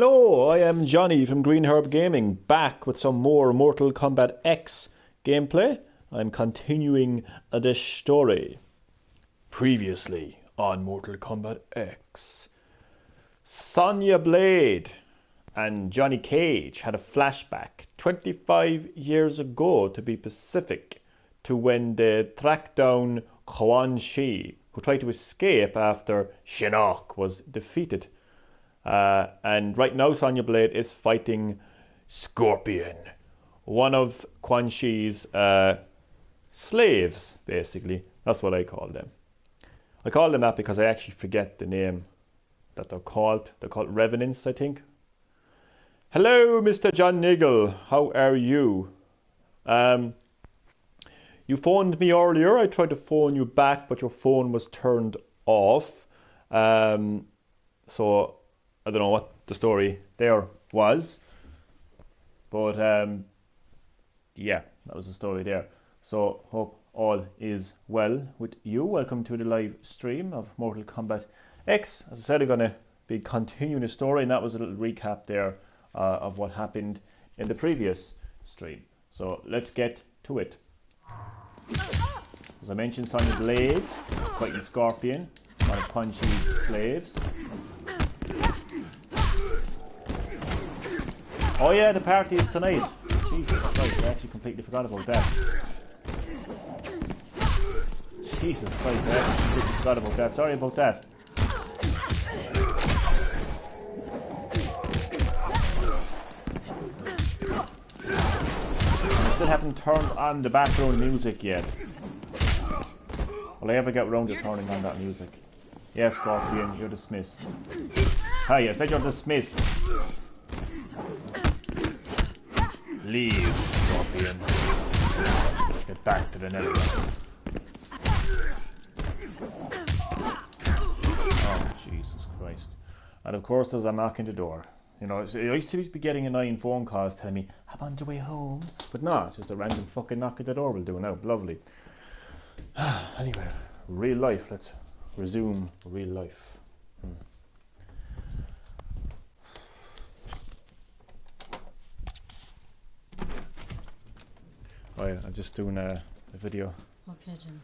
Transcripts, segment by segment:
Hello, I am Johnny from Green Herb Gaming, back with some more Mortal Kombat X gameplay. I'm continuing this story. Previously on Mortal Kombat X, Sonya Blade and Johnny Cage had a flashback 25 years ago, to be specific, to when they tracked down Quan Chi, who tried to escape after Shinnok was defeated. And right now Sonya Blade is fighting Scorpion, one of Quan Chi's slaves, basically. That's what I call them. I call them that because I actually forget the name that they're called. They're called Revenants, I think. Hello, Mr. John Niggle. How are you? You phoned me earlier. I tried to phone you back, but your phone was turned off. So I don't know what the story there was, but yeah, that was the story there. So hope all is well with you. Welcome to the live stream of Mortal Kombat X. As I said, I'm going to be continuing the story, and that was a little recap there of what happened in the previous stream. So let's get to it. As I mentioned, Sonya Blade fighting Scorpion, one of Quan Chi's slaves. Oh yeah, the party is tonight. Jesus Christ, I actually completely forgot about that. Jesus Christ, I actually completely forgot about that. Sorry about that. I still haven't turned on the background music yet. Will I ever get around to turning on that music? Yes, Scorpion, you're dismissed. Hi, I said you're dismissed. Leave, Scorpion. Get back to the netherworld. Oh, Jesus Christ. And of course there's a knock in the door. You know, I used to be getting annoying phone calls telling me, I'm on the way home. But no, just a random fucking knock at the door will do now. Lovely. Anyway, real life. Let's resume real life. Oh yeah, I'm just doing a video. What pigeon?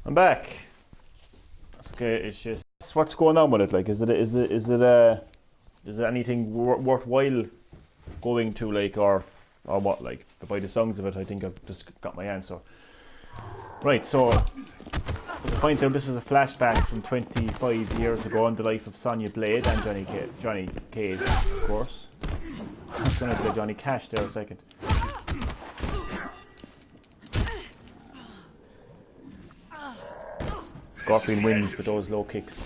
I'm back. That's okay. It's just what's going on with it. Like, is it anything worthwhile going to, like, or what? Like, by the songs of it, I think I've just got my answer. Right. So, as I point out, this is a flashback from 25 years ago in the life of Sonya Blade and Johnny Cage, of course. I was going to say Johnny Cash there a second. Scorpion wins with those low kicks.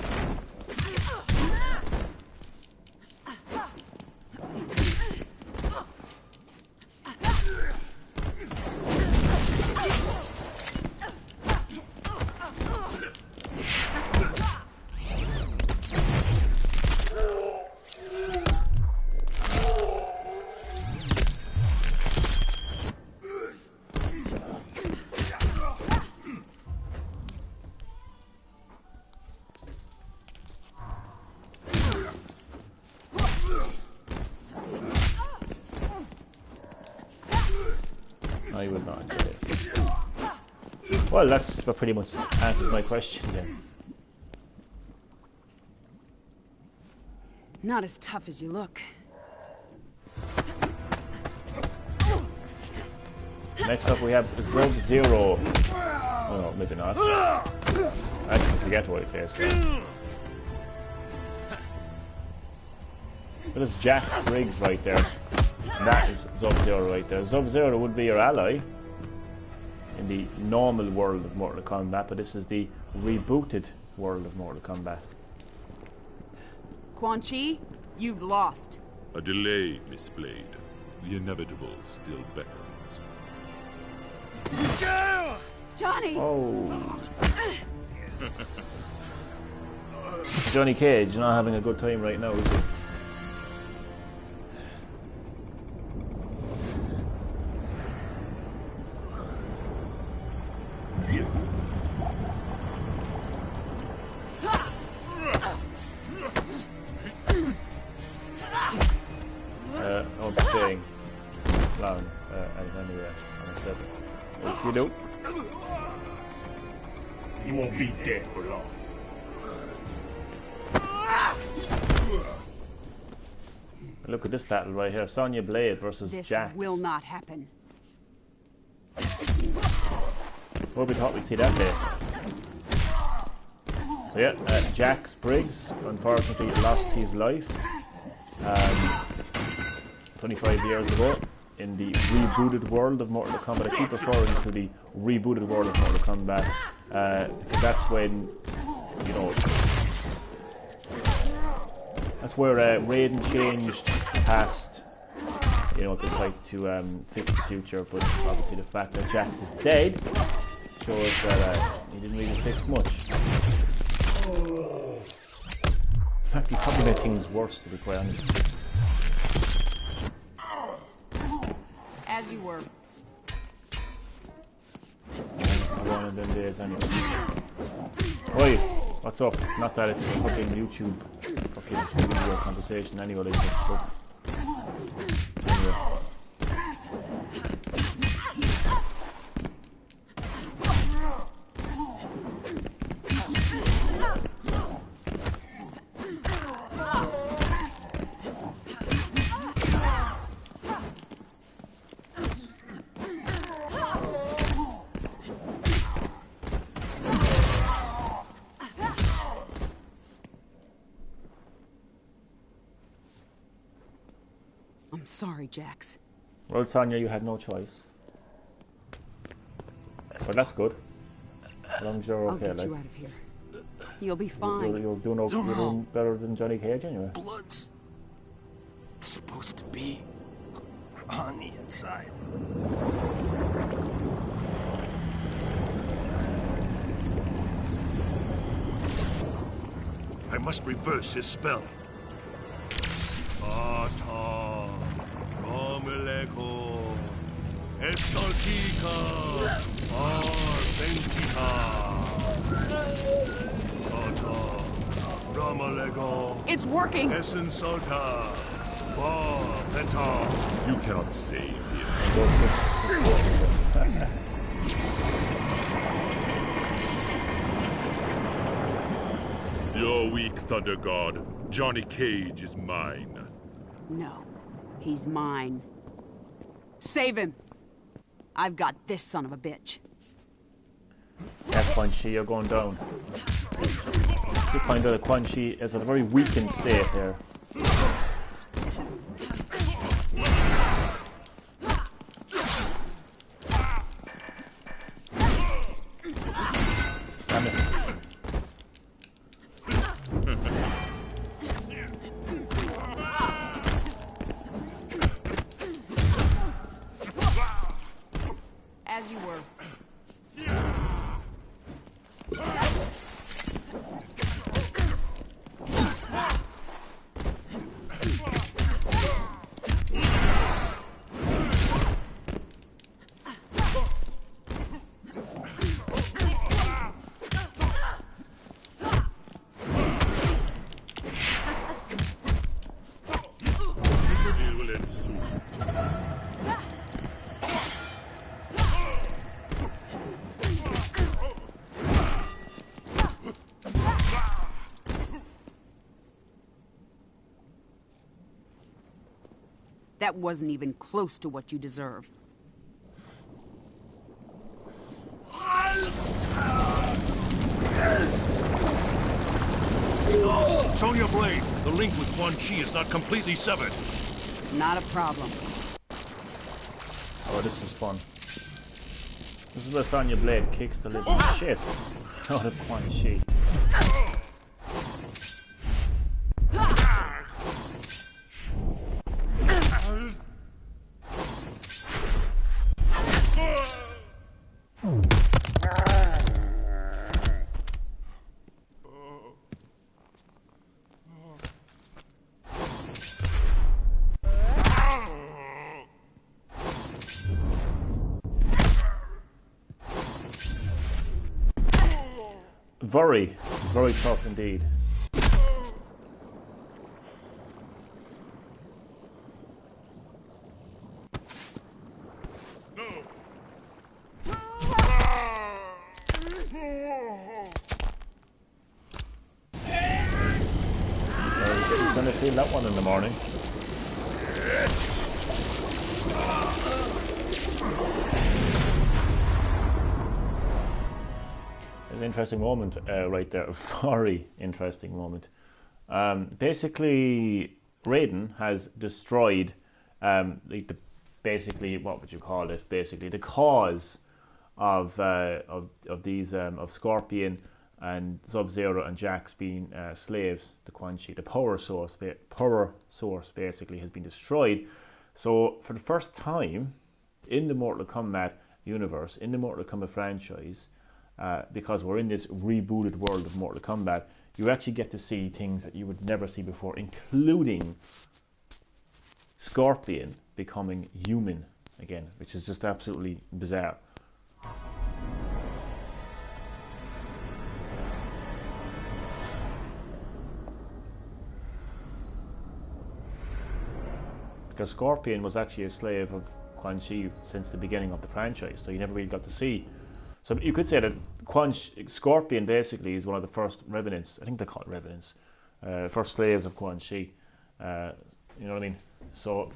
I would not say it. Well, that's pretty much answers my question then. Not as tough as you look. Next up we have Sub-Zero. Oh no, maybe not. I actually forget what it is. But it's Jack Briggs right there. And that is Sub-Zero right there. Sub-Zero would be your ally in the normal world of Mortal Kombat, but this is the rebooted world of Mortal Kombat. Quan Chi, you've lost. A delay, Miss Blade. The inevitable still beckons. Johnny! Oh. Johnny Cage not having a good time right now, is he? He won't be dead for long. Look at this battle right here. Sonya Blade versus This Jax. will not happen. Well, we thought we'd see that day. So yeah, Jax Briggs unfortunately lost his life 25 years ago in the rebooted world of Mortal Kombat. I keep referring to the rebooted world of Mortal Kombat because that's when, you know, that's where Raiden changed past, you know, to try to fix the future, but obviously the fact that Jax is dead shows that he didn't really fix much. In fact, he probably made things worse, to be quite honest. As you were. One of them days anyway. Oi, what's up? Not that it's a fucking YouTube fucking video conversation anyway, but anyway. I'm sorry, Jax. Well, Sonya, you had no choice. But that's good. As long as you're I'll okay, get like. you out of here. You'll be fine. You're doing better than Johnny Cage anyway. Blood's supposed to be on the inside. I must reverse his spell. Ata, Romeleko, Esaltika, Arventika. Ata, Romeleko. It's working! Essensalta, Venta. You cannot save him. You're weak, Thunder God. Johnny Cage is mine. No, he's mine. Save him! I've got this son of a bitch. Yeah, Quan Chi, you're going down. You find out that Quan Chi is at a very weakened state here. Damn it. As you were. It will end soon. That wasn't even close to what you deserve. Sonya Blade, the link with Quan Chi is not completely severed. Not a problem. Oh, this is fun. This is where Sonya Blade kicks the living shit out of Quan Chi. Very, very tough indeed. gonna feel that one in the morning. An interesting moment right there. Very interesting moment. Basically, Raiden has destroyed basically, what would you call it? Basically, the cause of these of Scorpion and Sub-Zero and Jax being slaves to Quan Chi. The power source basically has been destroyed. So for the first time in the Mortal Kombat universe, in the Mortal Kombat franchise, because we're in this rebooted world of Mortal Kombat, you actually get to see things that you would never see before, including Scorpion becoming human again, which is just absolutely bizarre. Because Scorpion was actually a slave of Quan Chi since the beginning of the franchise, so you never really got to see. So you could say that Scorpion basically is one of the first revenants. I think they call it revenants, first slaves of Quan Chi. You know what I mean? So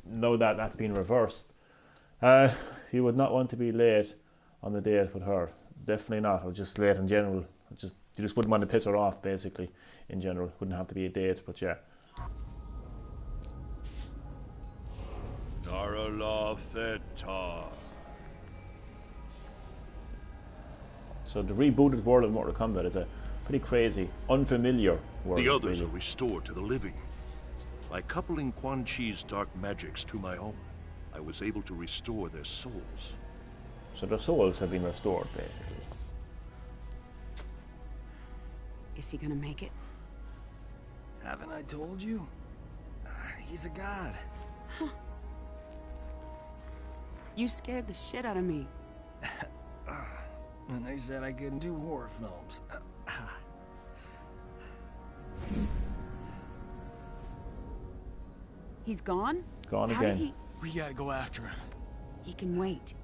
know that that's been reversed. You would not want to be late on the date with her. Definitely not. Or just late in general. You just wouldn't want to piss her off. Basically, in general, wouldn't have to be a date, but yeah. So the rebooted world of Mortal Kombat is a pretty crazy, unfamiliar world. The others really are restored to the living. By coupling Quan Chi's dark magics to my own, I was able to restore their souls. So their souls have been restored, basically. Is he gonna make it? Haven't I told you? He's a god. Huh. You scared the shit out of me. And they said I couldn't do horror films. He's gone? Gone How again. did he... We gotta go after him. He can wait.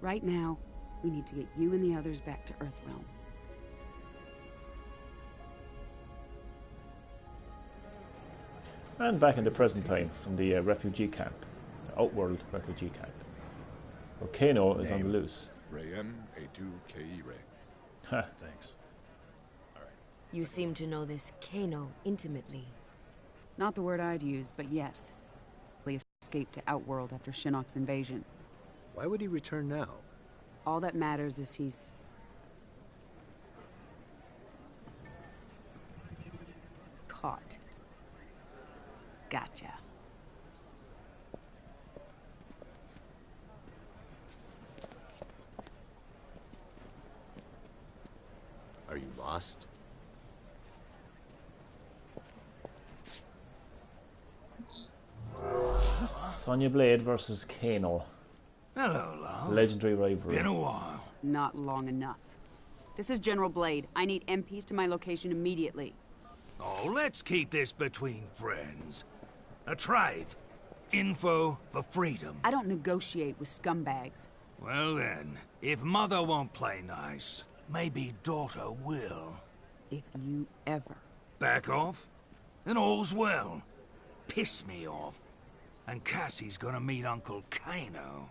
Right now, we need to get you and the others back to Earthrealm. And back in the present time, in the refugee camp, the Outworld refugee camp, where Kano is on the loose. Rayem A2KE Ray. Ha. Thanks. You seem to know this Kano intimately. Not the word I'd use, but yes. He escaped to Outworld after Shinnok's invasion. Why would he return now? All that matters is he's... caught. Gotcha. Are you lost? Sonya Blade versus Kano. Hello, love. Legendary rivalry. Been a while. Not long enough. This is General Blade. I need MPs to my location immediately. Oh, let's keep this between friends. A trade. Info for freedom. I don't negotiate with scumbags. Well then, if mother won't play nice, maybe daughter will. If you ever... Back off? Then all's well. Piss me off. And Cassie's gonna meet Uncle Kano.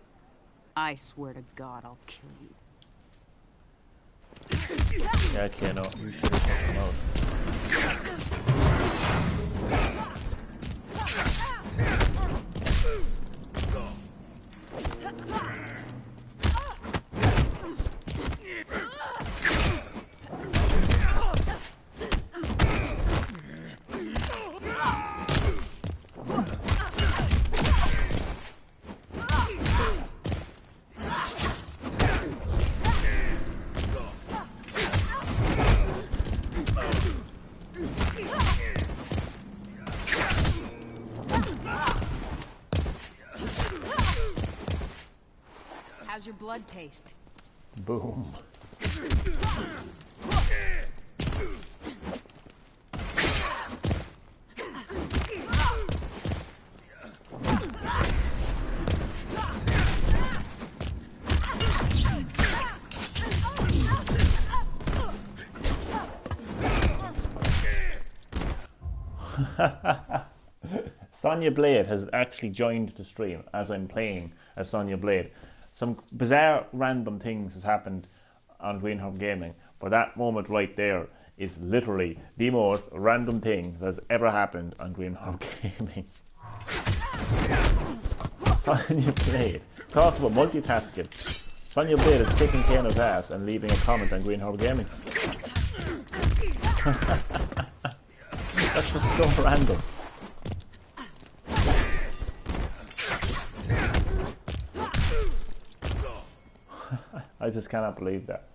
I swear to God, I'll kill you. Yeah, Kano. You should have fucked him out. How's your blood taste? Boom. Sonya Blade has actually joined the stream as I'm playing as Sonya Blade. Some bizarre random things has happened on Greenhorn Gaming, but that moment right there is literally the most random thing that's ever happened on Greenhorn Gaming. Sonya Blade. Talk about multitasking. Sonya Blade is kicking Kano's ass and leaving a comment on Greenhorn Gaming. That's just so random. I just cannot believe that.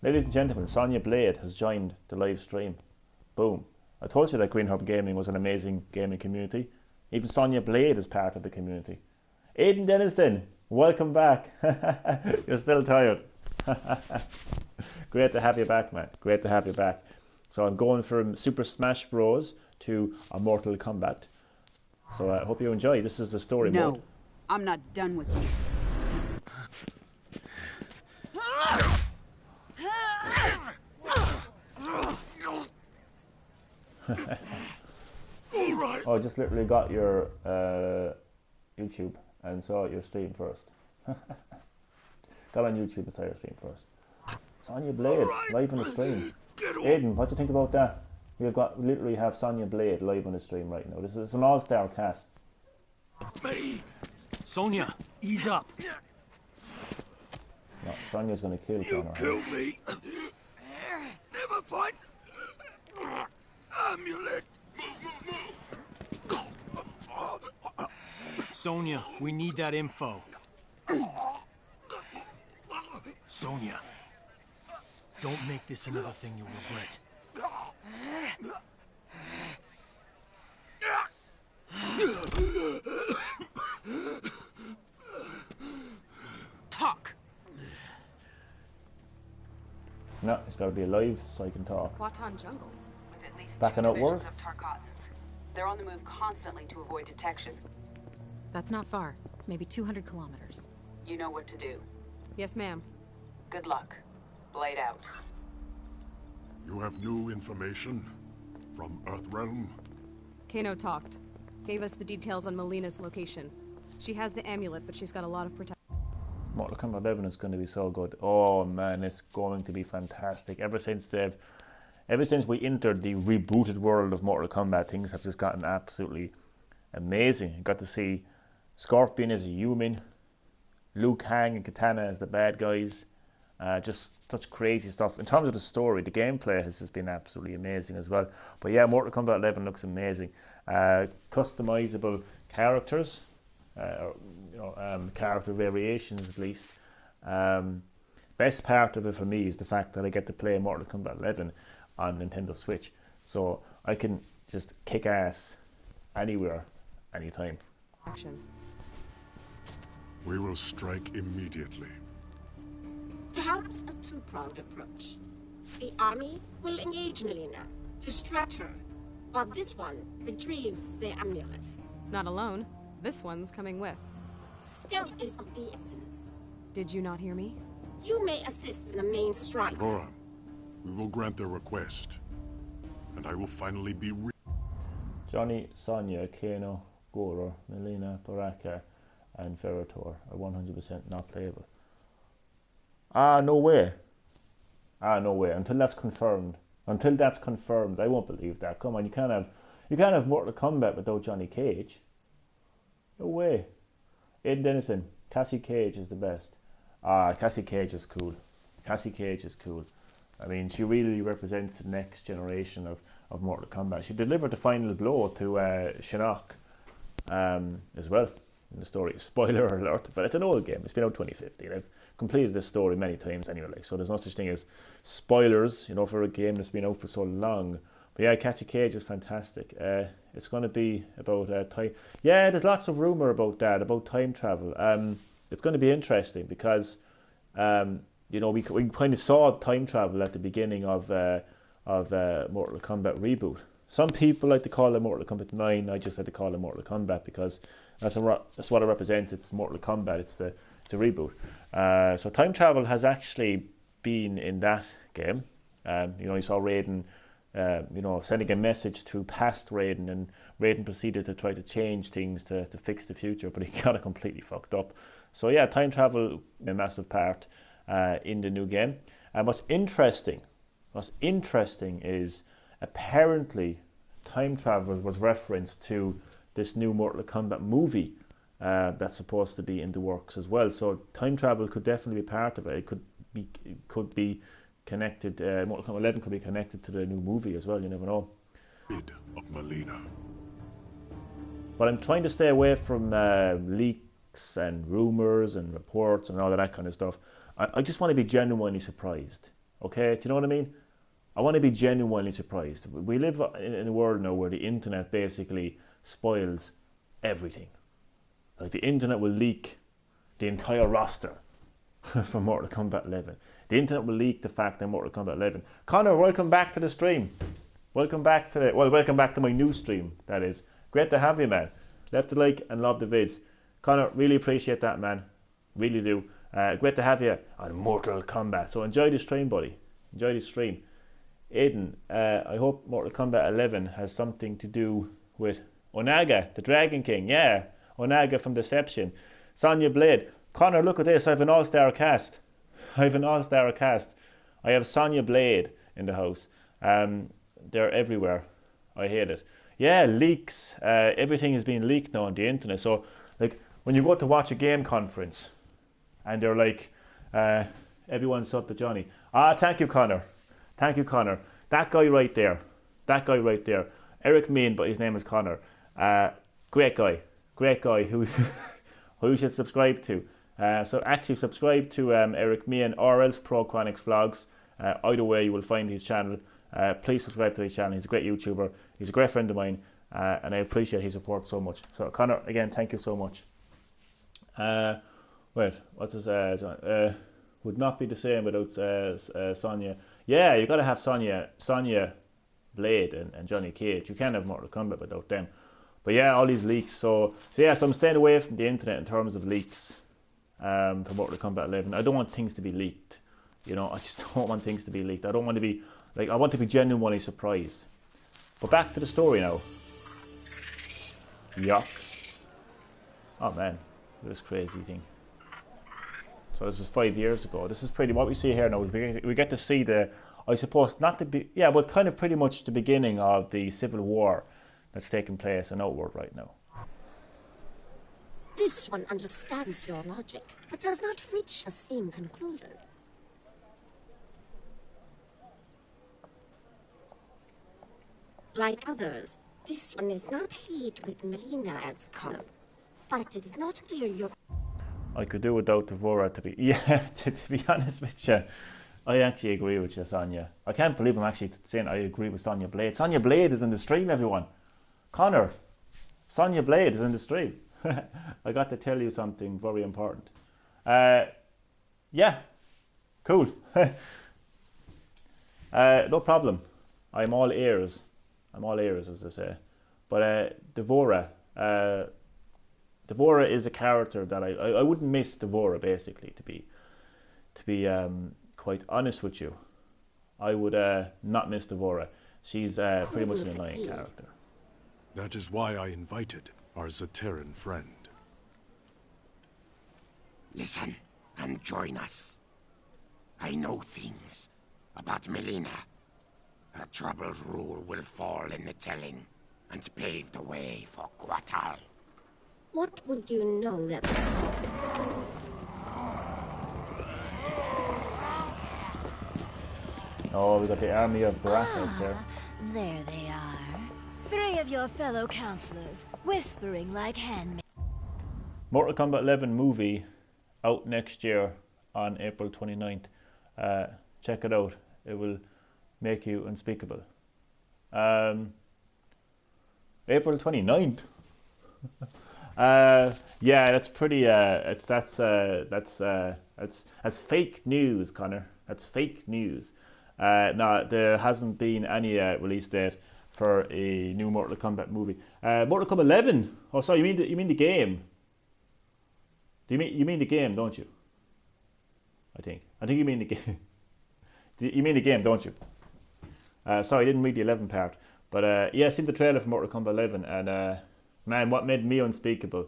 Ladies and gentlemen, Sonya Blade has joined the live stream. Boom. I told you that Greenhorn Gaming was an amazing gaming community. Even Sonya Blade is part of the community. Aidan Denniston, welcome back. You're still tired. Great to have you back, man. Great to have you back. So I'm going from Super Smash Bros. To a Mortal Kombat. So I hope you enjoy. This is the story mode. No, I'm not done with you. Oh, I just literally got your YouTube and saw your stream first. Got on YouTube and saw your stream first. Sonya Blade, live on the stream. Aidan, what do you think about that? We literally have Sonya Blade live on the stream right now. This is an all-star cast. Me! Sonya, ease up. No, Sonya's going to kill You Connor. killed me. Never find amulet. Move. Sonya, we need that info. Sonya, don't make this another thing you'll regret. Talk. No, it's got to be alive so I can talk. Quatan jungle. With at least Backing 2 up divisions word? of Tarkatans. They're on the move constantly to avoid detection. That's not far. Maybe 200 kilometers. You know what to do. Yes, ma'am. Good luck. Blade out. You have new information from Earthrealm? Kano talked. Gave us the details on Melina's location. She has the amulet, but she's got a lot of protection. Mortal Kombat 11 is going to be so good. Oh man, it's going to be fantastic. Ever since we entered the rebooted world of Mortal Kombat, things have just gotten absolutely amazing. You got to see Scorpion as a human, Liu Kang and Katana as the bad guys. Just such crazy stuff. In terms of the story, the gameplay has just been absolutely amazing as well. But yeah, Mortal Kombat 11 looks amazing. Customizable characters, character variations at least. Best part of it for me is the fact that I get to play Mortal Kombat 11 on Nintendo Switch, so I can just kick ass anywhere, anytime. Action. We will strike immediately. Perhaps a two-pronged approach. The army will engage Melina, distract her, while this one retrieves the amulet. Not alone. This one's coming with. Stealth is of the essence. Did you not hear me? You may assist in the main strike. Devora, we will grant their request, and I will finally be Johnny, Sonya, Kano, Goro, Melina, Baraka, and Ferrator are 100% not playable. No way. No way. Until that's confirmed, I won't believe that. Come on, you can't have Mortal Kombat without Johnny Cage. No way. Aidan Dennison, Cassie Cage is the best. Cassie Cage is cool. Cassie Cage is cool. I mean, she really represents the next generation of Mortal Kombat. She delivered the final blow to Shinnok as well in the story. Spoiler alert, but it's an old game. It's been out 2015. I've completed this story many times anyway, so there's no such thing as spoilers, for a game that's been out for so long. But yeah, Cassie Cage is fantastic. It's going to be about time. Yeah, there's lots of rumour about that, about time travel. It's going to be interesting because we kind of saw time travel at the beginning of Mortal Kombat reboot. Some people like to call it Mortal Kombat 9. I just like to call it Mortal Kombat because that's what it represents. It's Mortal Kombat. It's a reboot. So time travel has actually been in that game. You saw Raiden sending a message to past Raiden, and Raiden proceeded to try to change things to fix the future, but he got it completely fucked up. So yeah, time travel a massive part in the new game. And what's interesting is apparently time travel was referenced to this new Mortal Kombat movie that's supposed to be in the works as well. So time travel could definitely be part of it. It could be connected. Mortal Kombat 11 could be connected to the new movie as well. You never know. Of Melina. But I'm trying to stay away from leaks and rumors and reports and all of that kind of stuff. I just want to be genuinely surprised. Okay, do you know what I mean? I want to be genuinely surprised. We live in a world now where the internet basically spoils everything. Like the internet will leak the entire roster for Mortal Kombat 11. The internet will leak the fact that Mortal Kombat 11. Connor, welcome back to the stream. Welcome back to my new stream, that is. Great to have you, man. Left a like and love the vids. Connor, really appreciate that, man. Really do. Great to have you on Mortal Kombat. So enjoy the stream, buddy. Enjoy the stream. Aiden, I hope Mortal Kombat 11 has something to do with Onaga, the Dragon King. Yeah, Onaga from Deception. Sonya Blade. Connor, look at this. I have an all-star cast. I have Sonya Blade in the house. They're everywhere. I hate it. Yeah, leaks. Everything is being leaked now on the internet. So, like, when you go to watch a game conference, and they're like, everyone's up to Johnny. Thank you, Connor. That guy right there. Eric Mean, but his name is Connor. Great guy who who you should subscribe to. So actually subscribe to Eric Mean or else ProQuanix Vlogs. Either way, you will find his channel. Please subscribe to his channel. He's a great YouTuber. He's a great friend of mine, and I appreciate his support so much. So Connor, again, thank you so much. Wait, what does John? Would not be the same without Sonya. Yeah, you got to have Sonya Blade and Johnny Cage. You can't have Mortal Kombat without them. But yeah, all these leaks. So I'm staying away from the internet in terms of leaks for Mortal Kombat 11. I don't want things to be leaked. I just don't want things to be leaked. I don't want to be I want to be genuinely surprised. But back to the story now. Yuck. Oh man, this crazy thing. So this is 5 years ago. This is pretty what we see here now. We get to see the, I suppose, not the but kind of pretty much the beginning of the civil war that's taking place in Outward right now. This one understands your logic, but does not reach the same conclusion. Like others, this one is not pleased with Melina as Connor, but it is not clear your... I could do without Devora to be... Yeah, to be honest with you, I actually agree with you, Sonya. I can't believe I'm actually saying I agree with Sonya Blade. Sonya Blade is in the stream, everyone. Connor, Sonya Blade is in the stream. I got to tell you something very important. Yeah, cool. No problem. I'm all ears, as they say. But Devora is a character that I wouldn't miss Devora, basically, to be quite honest with you. I would not miss Devora. She's pretty much an annoying character. That is why I invited our Zaterran friend. Listen and join us. I know things about Melina. Her troubled rule will fall in the telling and pave the way for Guatal. What would you know that... Oh, we got the army of Barakas there. There they are. 3 of your fellow counselors, whispering like handmaids. Mortal Kombat 11 movie out next year on April 29th. Check it out. It will make you unspeakable. April 29th. Yeah, that's pretty. That's fake news, Connor. That's fake news. No, there hasn't been any release date for a new Mortal Kombat movie. Mortal Kombat 11. Oh, sorry, you mean the game? You mean the game, don't you? I think you mean the game. You mean the game, don't you? Sorry, I didn't read the 11 part. But yeah, I seen the trailer for Mortal Kombat 11, and man, what made me unspeakable?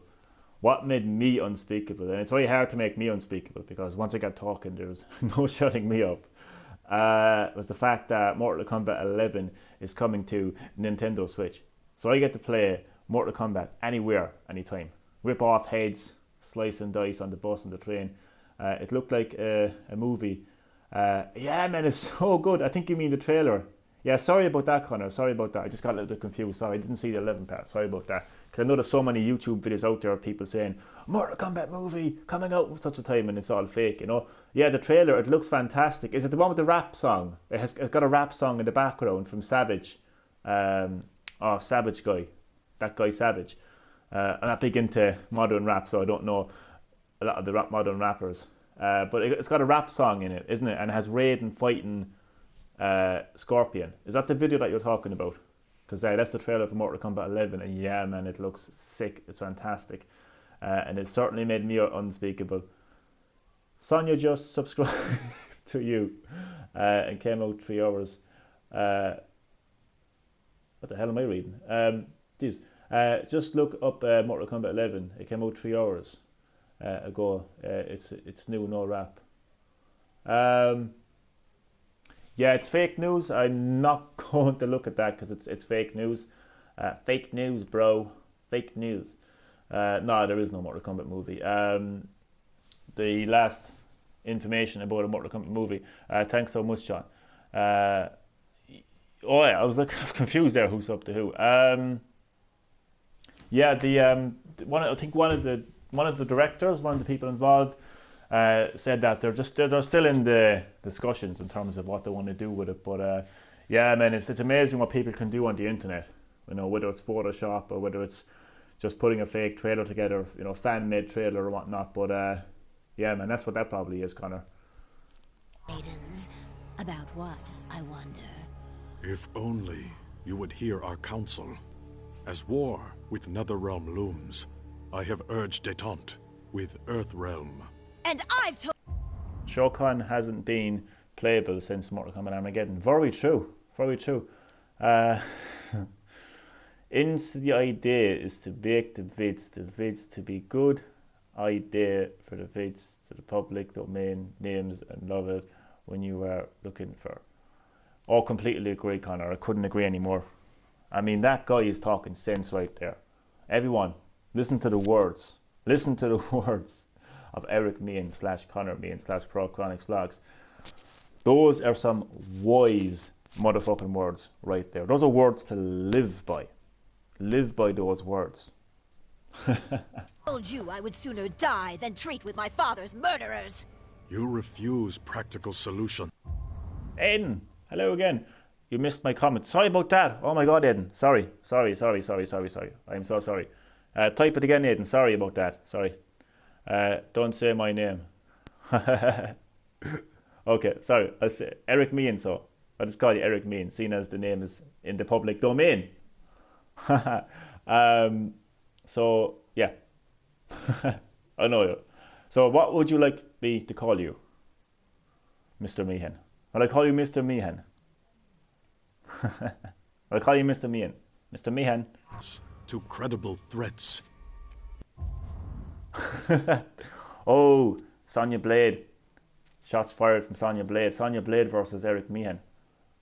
What made me unspeakable? And it's very hard to make me unspeakable because once I got talking, there was no shutting me up. Was the fact that Mortal Kombat 11 is coming to Nintendo Switch. So I get to play Mortal Kombat anywhere, anytime. Rip off heads, slice and dice on the bus and the train. It looked like a movie. Yeah, man, it's so good. I think you mean the trailer. Yeah, sorry about that, Connor. Sorry about that. I just got a little bit confused. Sorry, I didn't see the 11 part. Sorry about that. Because I know there's so many YouTube videos out there of people saying, Mortal Kombat movie coming out with such a time, and it's all fake, you know. Yeah, the trailer, it looks fantastic. Is it the one with the rap song? It's got a rap song in the background from Savage. Savage guy. That guy Savage. I'm not big into modern rap, so I don't know a lot of the modern rappers. But it's got a rap song in it, isn't it? And it has Raiden fighting Scorpion. Is that the video that you're talking about? Because that's the trailer for Mortal Kombat 11, and yeah, man, it looks sick. It's fantastic, and it certainly made me unspeakable. Sonia just subscribed to you and came out 3 hours. What the hell am I reading? Just look up Mortal Kombat 11. It came out 3 hours ago. It's new, no rap. Yeah, it's fake news. I'm not going to look at that because it's fake news. Fake news, bro. Fake news. No, there is no Mortal Kombat movie. The last information about a Mortal Kombat movie. Thanks so much, John. Oh yeah, I was like confused there. Who's up to who? Yeah, I think one of the directors, one of the people involved, said that they're still in the discussions in terms of what they want to do with it. But yeah, man, it's amazing what people can do on the internet. You know, whether it's Photoshop or whether it's just putting a fake trailer together, you know, fan-made trailer or whatnot. But yeah, man, that's what that probably is, Connor. Maidens, about what, I wonder? If only you would hear our counsel. As war with Netherrealm looms, I have urged detente with Earthrealm. And I've told Shao Kahn hasn't been playable since Mortal Kombat Armageddon. Very true. Very true. The idea is to make the vids to be good idea for the vids to the public domain, names and love it when you are looking for. Oh, completely agree, Connor. I couldn't agree anymore. I mean, that guy is talking sense right there. Everyone, listen to the words. Listen to the words of Eric Meehan / Connor Meehan / Pro Chronic Vlogs. Those are some wise motherfucking words right there. Those are words to live by. Live by those words. told you I would sooner die than treat with my father's murderers. You refuse practical solution. Aiden, hello again. You missed my comment. Sorry about that. Oh my god, Aiden. Sorry. I'm so sorry. Type it again, Aiden. Sorry about that. Sorry. Don't say my name. Okay, sorry. I say Eric Meehan, so I'll just call you Eric Meehan, seeing as the name is in the public domain. So yeah. I know you. So what would you like me to call you? Mr. Meehan. Will I call you Mr. Meehan? I'll call you Mr. Meehan. Mr. Meehan. To credible threats. Oh, Sonya Blade. Shots fired from Sonya Blade. Sonya Blade versus Eric Meehan.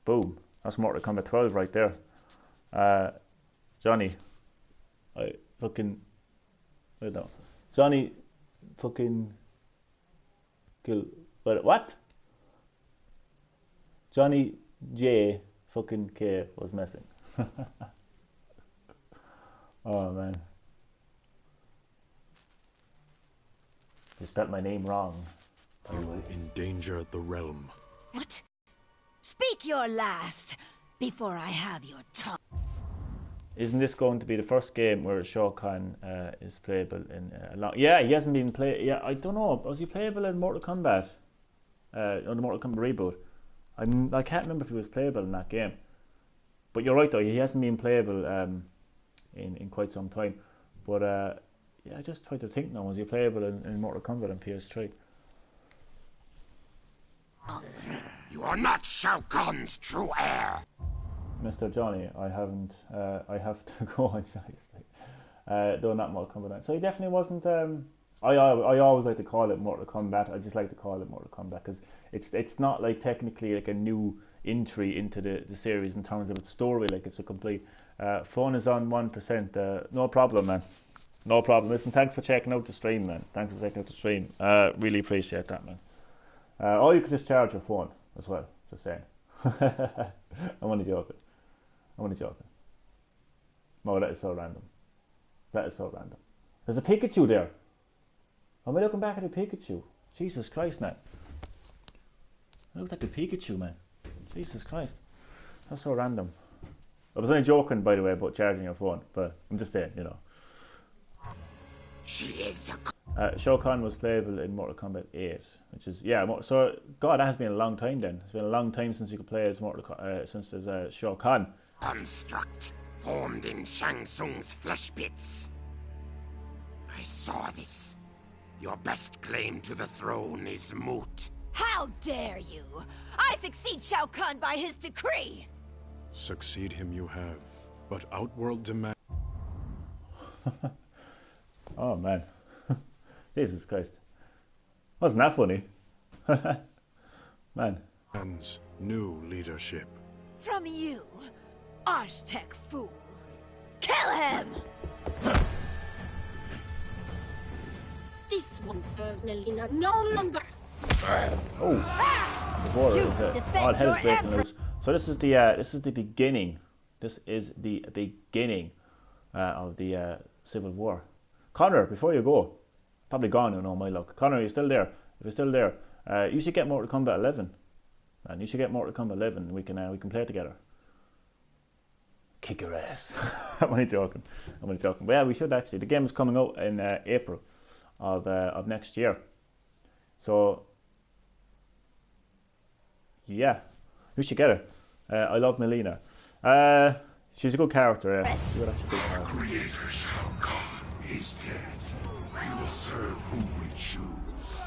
Boom. That's Mortal Kombat 12 right there. Johnny. I don't know. Johnny fucking kill. But what? Johnny J fucking K was missing. Oh man. You spelled my name wrong. You endanger the realm. What? Speak your last before I have your tongue. Isn't this going to be the first game where Shao Kahn is playable in a long? Yeah, he hasn't been play. Yeah, I don't know. Was he playable in Mortal Kombat? On the Mortal Kombat reboot. I can't remember if he was playable in that game. But you're right though. He hasn't been playable in quite some time. But yeah, I just tried to think now. Was he playable in Mortal Kombat on PS3? You are not Shao Kahn's true heir. Mr. Johnny. I haven't. I have to go on. Doing that Mortal Kombat. So he definitely wasn't. I always like to call it Mortal Kombat. I just like to call it Mortal Kombat because it's not like technically like a new entry into the series in terms of its story. Like it's a complete. Phone is on 1%. No problem, man. No problem. Listen, thanks for checking out the stream, man. Thanks for checking out the stream. Really appreciate that, man. Or you could just charge your phone as well. Just saying. I'm only joking. I'm only joking. No, that is so random. That is so random. There's a Pikachu there. Am I looking back at a Pikachu? Jesus Christ, man. It looks like a Pikachu, man. Jesus Christ. That's so random. I was only joking, by the way, about charging your phone, but I'm just saying, you know. She is Shao Kahn was playable in Mortal Kombat 8, which is so God, that has been a long time. Then it's been a long time since you could play as since there's Shao Kahn. Construct formed in Shang Tsung's flesh pits. I saw this. Your best claim to the throne is moot. How dare you! I succeed Shao Kahn by his decree! Succeed him you have, but Outworld demand. Oh man. Jesus Christ. Wasn't that funny? Man. Demands new leadership. From you, Aztec fool. Kill him! This one serves Melina no longer. Oh, before it was odd head is breaking loose. So this is the beginning. This is the beginning of the Civil War. Connor, before you go, probably gone. You know my luck. Connor, are you still there? If you're still there, you should get Mortal Kombat 11. And you should get Mortal Kombat 11. We can play together. Kick your ass. I'm only joking. But yeah, we should actually. The game is coming out in April of next year. So yeah, we should get her. I love Melina. She's a good character. Creator Shao Kahn is dead. We will serve whom we choose.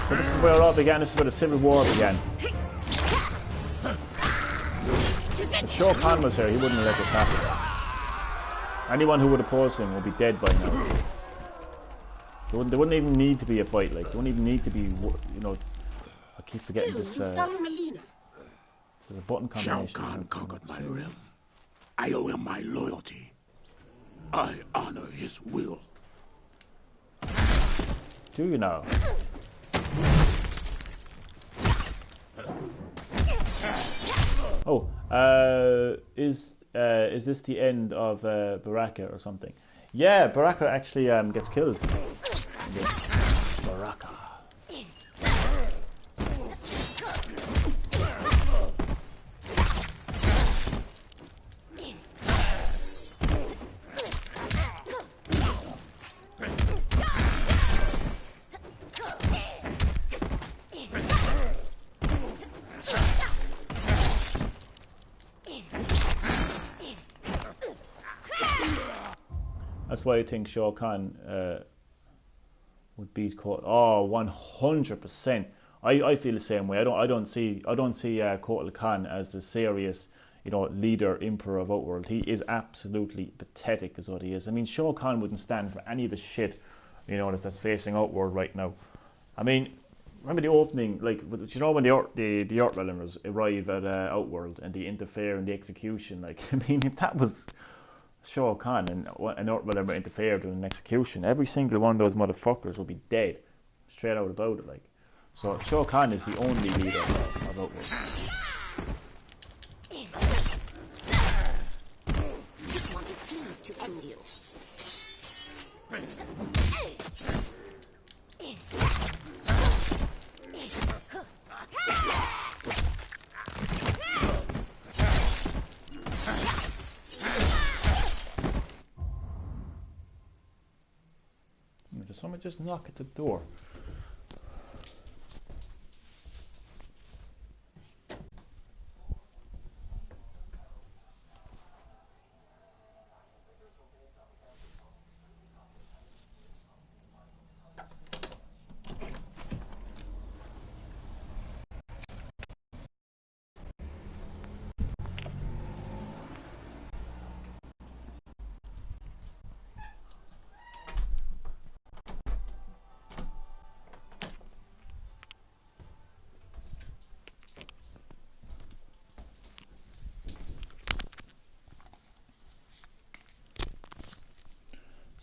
So this is where it all began. This is where the Civil War began. If Shao Kahn was here, he wouldn't have let this happen. Anyone who would oppose him would be dead by now. There wouldn't even need to be a fight. Like, there wouldn't even need to be, you know. I keep forgetting this. This is a button combination. Shao Kahn conquered my realm. I owe him my loyalty. I honor his will. Do you now? Oh, is this the end of Baraka or something? Yeah, Baraka actually gets killed. Baraka. That's why I think Shao Kahn would beat Kotal. Oh, 100%. I feel the same way. I don't see Kotal Khan as the serious, you know, leader, emperor of Outworld. He is absolutely pathetic, is what he is. I mean, Shao Kahn wouldn't stand for any of the shit, you know, that's facing Outworld right now. I mean, remember the opening, like, you know, when the Earth Realmers arrive at Outworld and they interfere in the execution. Like, I mean, if that was Shao Kahn and an Earth Realmer interfered in an execution, every single one of those motherfuckers will be dead, straight out about it. Like, so Shao Kahn is the only leader of Outworld. This one is pleased to end you. Did someone just knock at the door?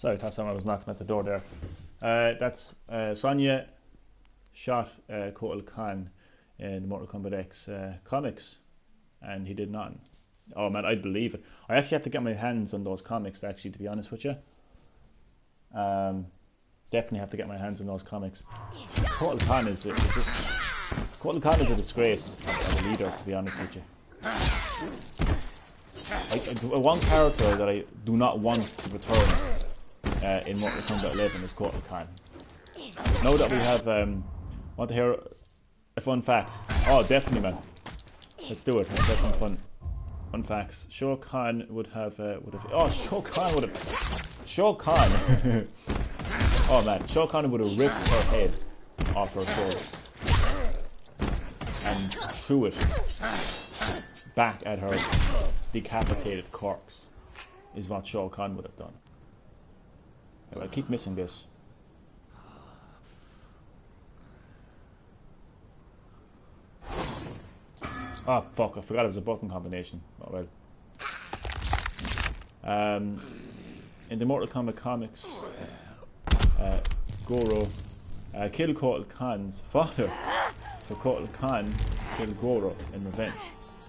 Sorry, that's someone was knocking at the door there. That's Sonya shot Kotal Khan in the Mortal Kombat X comics, and he did nothing. Oh man, I'd believe it. I actually have to get my hands on those comics, actually, to be honest with you. Definitely have to get my hands on those comics. Kotal Khan is a disgrace as a leader, to be honest with you. One character that I do not want to return in Mortal Kombat 11 is Kotal Khan. Now that we have, want to hear a fun fact? Oh, definitely, man. Let's do it. Let's get some fun facts. Shao Kahn would have. Oh, Shao Kahn would have. Shao Kahn. Oh man, Shao Kahn would have ripped her head off her sword and threw it back at her decapitated corpse. Is what Shao Kahn would have done. I keep missing this. Oh fuck, I forgot it was a button combination. Oh well. In the Mortal Kombat comics, Goro killed Kotal Khan's father. So Kotal Khan killed Goro in revenge.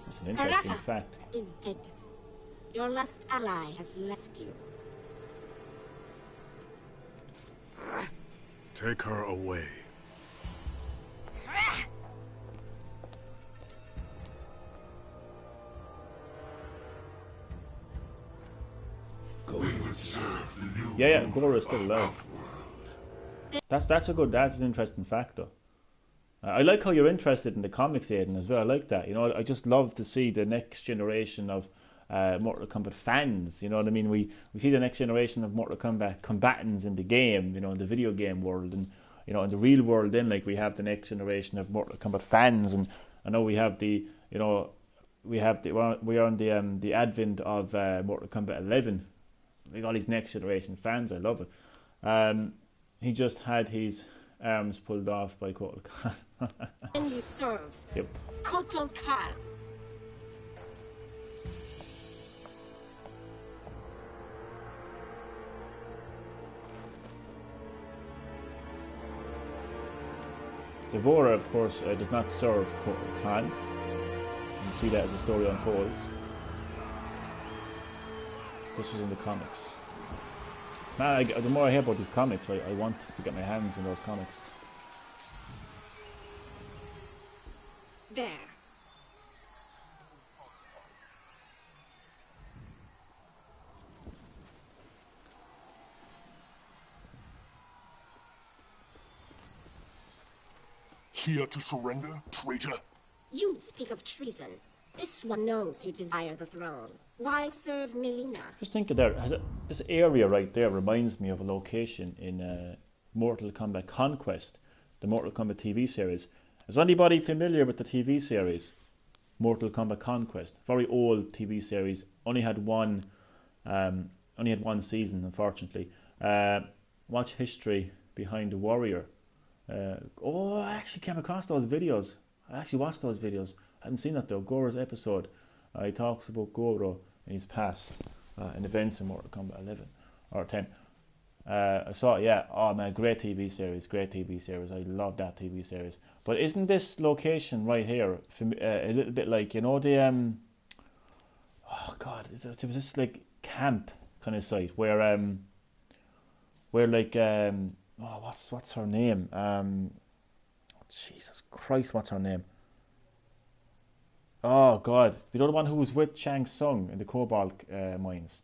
That's an interesting fact. Is dead. Your last ally has left you. Take her away. Yeah, Goro is still alive. That's an interesting fact though. I like how you're interested in the comics, Aiden, as well. I like that. You know, I just love to see the next generation of Mortal Kombat fans. You know what I mean? We see the next generation of Mortal Kombat combatants in the game. You know, in the video game world, and you know, in the real world. Then, like, we have the next generation of Mortal Kombat fans, and I know we have the, you know, we are on the advent of Mortal Kombat 11. We got these next generation fans. I love it. He just had his arms pulled off by Kotal Khan. And you serve. Yep. Kotal Khan. Devora, of course, does not serve Kotal Khan. You can see that as the story unfolds. This was in the comics. Man, the more I hear about these comics, I want to get my hands on those comics. There. Here to surrender, traitor? You speak of treason. This one knows you desire the throne. Why serve Melina? Just think of that. This area right there reminds me of a location in Mortal Kombat Conquest, the Mortal Kombat TV series. Is anybody familiar with the TV series Mortal Kombat Conquest? Very old TV series. Only had one season, unfortunately. Watch history behind the warrior. I actually came across those videos. I actually watched those videos. I hadn't seen that though. Goro's episode. He talks about Goro in his past in events in Mortal Kombat 11 or 10. I saw it, yeah. Oh man, great TV series. I love that TV series. But isn't this location right here a little bit like, you know, the oh god, there was this like camp kind of site where like what's her name? Jesus Christ, what's her name? Oh god, you know the one who was with Shang Tsung in the Cobalt mines.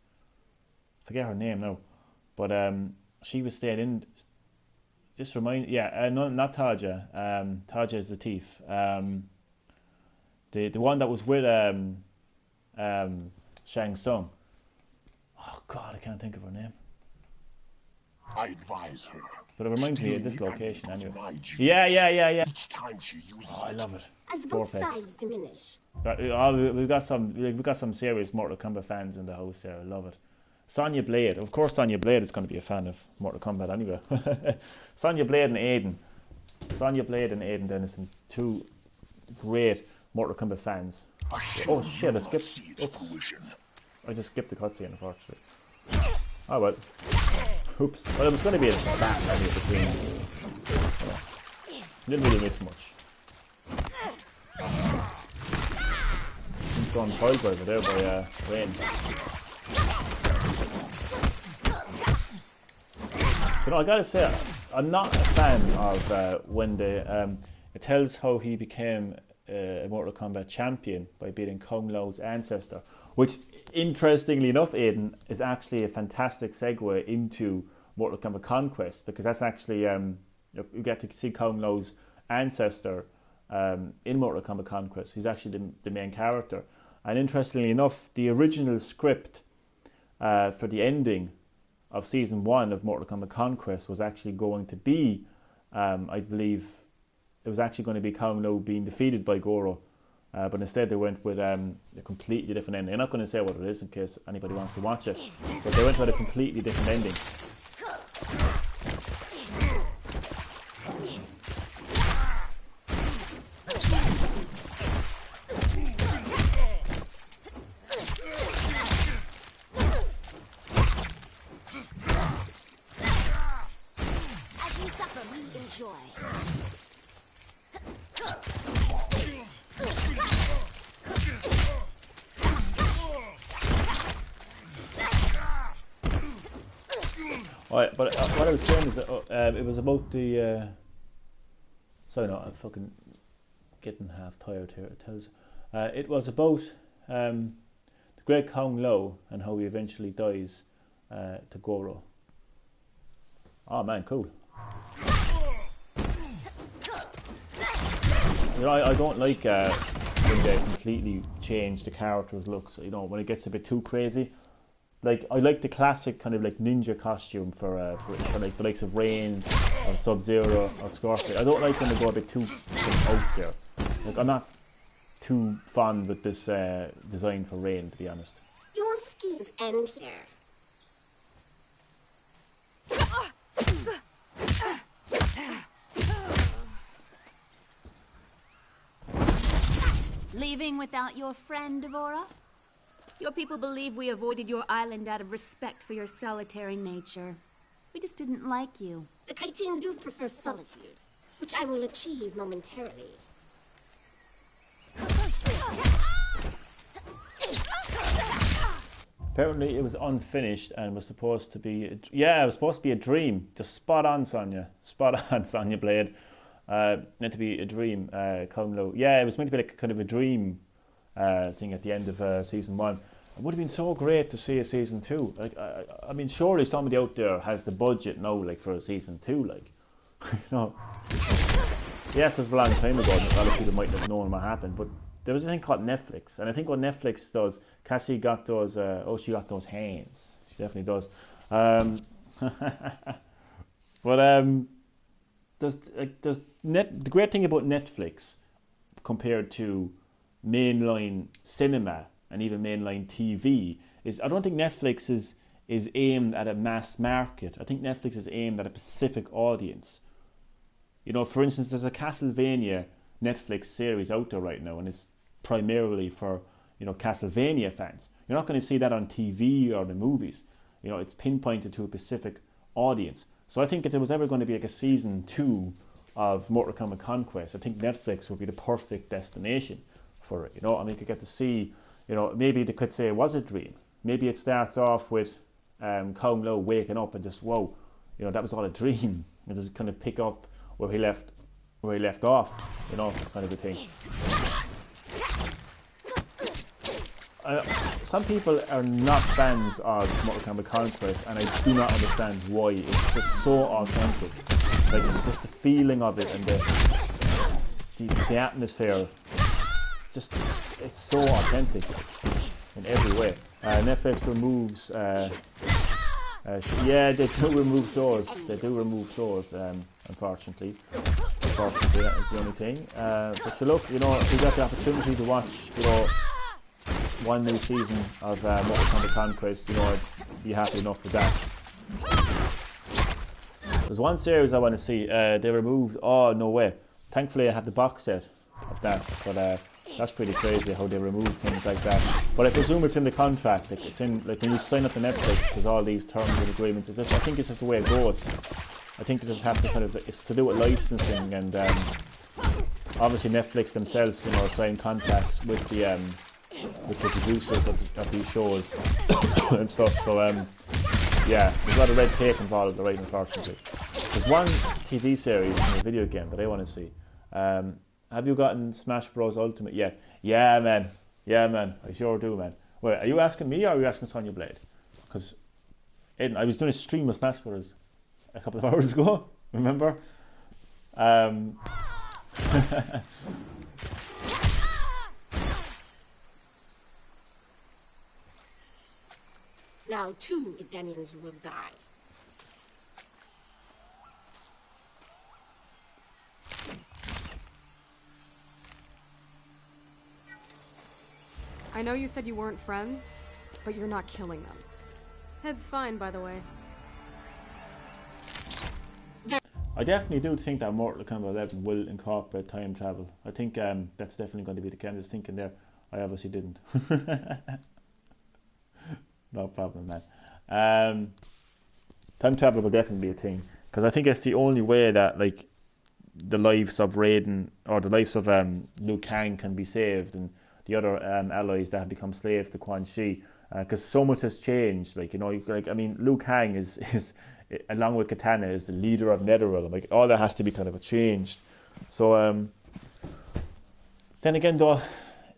Forget her name now, but she was staying in. Just remind, no, not Taja. Taja is the thief. The one that was with Shang Tsung. Oh god, I can't think of her name. I advise her. But it reminds me of this location anyway. Yeah. Each time she uses I love it. As both sides diminish. We've got some serious Mortal Kombat fans in the house here. I love it. Sonya Blade, of course. Sonya Blade is going to be a fan of Mortal Kombat anyway. Sonya Blade and Aiden Dennison, two great Mortal Kombat fans. Oh shit! I just skipped the cutscene, unfortunately. Oh well. Oops. Well, it was going to be a spat maybe between. Didn't really miss much. Gone pile driver there by Wayne. You know, I gotta say, I'm not a fan of when it tells how he became a Mortal Kombat champion by beating Kung Lao's ancestor, which, interestingly enough, Aidan, is actually a fantastic segue into Mortal Kombat Conquest, because that's actually you get to see Kung Lao's ancestor in Mortal Kombat Conquest. He's actually the main character, and interestingly enough, the original script for the ending of Season 1 of Mortal Kombat Conquest was actually going to be, I believe, it was actually going to be Kung Lao being defeated by Goro, but instead they went with a completely different ending. I'm not going to say what it is in case anybody wants to watch it, but they went with a completely different ending. Alright, but what I was saying is that it was about the. Sorry, no, I'm fucking getting half tired here. It tells. It was about the great Kung Lao and how he eventually dies to Goro. Oh man, cool. You know, I don't like when they completely change the character's looks. You know, when it gets a bit too crazy. Like, I like the classic kind of like ninja costume for like the likes of Rain or Sub-Zero or Scorpion. I don't like when they go a bit too out there. Like, I'm not too fond with this design for Rain, to be honest. Your schemes end here. Leaving without your friend, Devora? Your people believe we avoided your island out of respect for your solitary nature. We just didn't like you. The Kaitin do prefer solitude, which I will achieve momentarily. Apparently it was unfinished and was supposed to be... it was supposed to be a dream. Just spot on, Sonya. Spot on, Sonya Blade. Meant to be a dream, Kung Lao. Yeah, it was meant to be like kind of a dream thing at the end of Season 1. It would have been so great to see a Season 2. Like, I mean, surely somebody out there has the budget now, like, for a Season 2, like, you know. Yes, it was a long time ago, and a lot of people might not have known what happened, but there was a thing called Netflix, and I think what Netflix does, Cassie got those, she got those hands. She definitely does. But, the great thing about Netflix compared to mainline cinema and even mainline TV is I don't think Netflix is aimed at a mass market. I think Netflix is aimed at a specific audience. You know, for instance, there's a Castlevania Netflix series out there right now, and it's primarily for, you know, Castlevania fans. You're not going to see that on TV or the movies. You know, it's pinpointed to a specific audience. So I think if there was ever going to be like a Season 2 of Mortal Kombat Conquest, I think Netflix would be the perfect destination for it. You know, I mean, you could get to see, you know, maybe they could say it was a dream. Maybe it starts off with Kung Lao waking up and just, whoa, you know, that was all a dream. And just kind of pick up where he left off, you know, kind of a thing. Some people are not fans of Mortal Kombat Conquest, and I do not understand why. It's just so authentic. Like, it's just the feeling of it and the atmosphere. Just, it's so authentic in every way. Netflix removes, yeah, they do remove shows. They do remove shows, unfortunately. Unfortunately, that is the only thing. But so look, you know, if you got the opportunity to watch, you know, one new season of Mortal Kombat Conquest, you know, I'd be happy enough with that. There's one series I want to see. They removed. Oh no way! Thankfully, I have the box set of that. But That's pretty crazy how they remove things like that. But I presume it's in the contract. Like it's in, like when you sign up to Netflix, there's all these terms and agreements. It's just, I think it's just the way it goes. I think they just have to kind of, it's to do with licensing, and obviously Netflix themselves, you know, sign contracts with the producers of these shows and stuff. So yeah, there's a lot of red tape involved, right? Unfortunately, there's one TV series in a video game that I want to see. Have you gotten Smash Bros Ultimate yet? Yeah, man. I sure do, man. Wait, are you asking me or are you asking Sonya Blade? Because I was doing a stream of Smash Bros a couple of hours ago. Remember? Now 2 Italians will die. I know you said you weren't friends, but you're not killing them. Head's fine, by the way. I definitely do think that Mortal Kombat 11 will incorporate time travel. I think that's definitely going to be the case. I'm just thinking there. I obviously didn't. No problem, man. Time travel will definitely be a thing, because I think it's the only way that like the lives of Raiden or the lives of Liu Kang can be saved, and the other allies that have become slaves to Quan Chi, because so much has changed. Like, you know, like, I mean, Liu Kang is along with Katana is the leader of Netherrealm. Like, all that has to be kind of changed. So then again, though,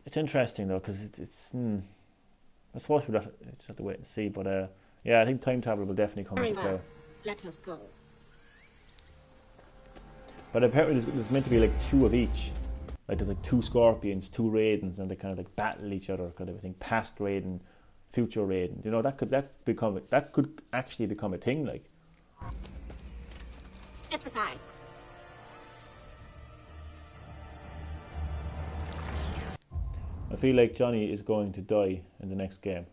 it's interesting though, because it's I suppose we'll just have to wait and see. But yeah, I think time travel will definitely come into play. Let us go. But apparently there's meant to be like 2 of each. Like there's like 2 Scorpions, 2 Raidens, and they kind of like battle each other, kind of a thing. Past Raiden, future Raiden. You know, that could actually become a thing. Like, Step aside. I feel like Johnny is going to die in the next game.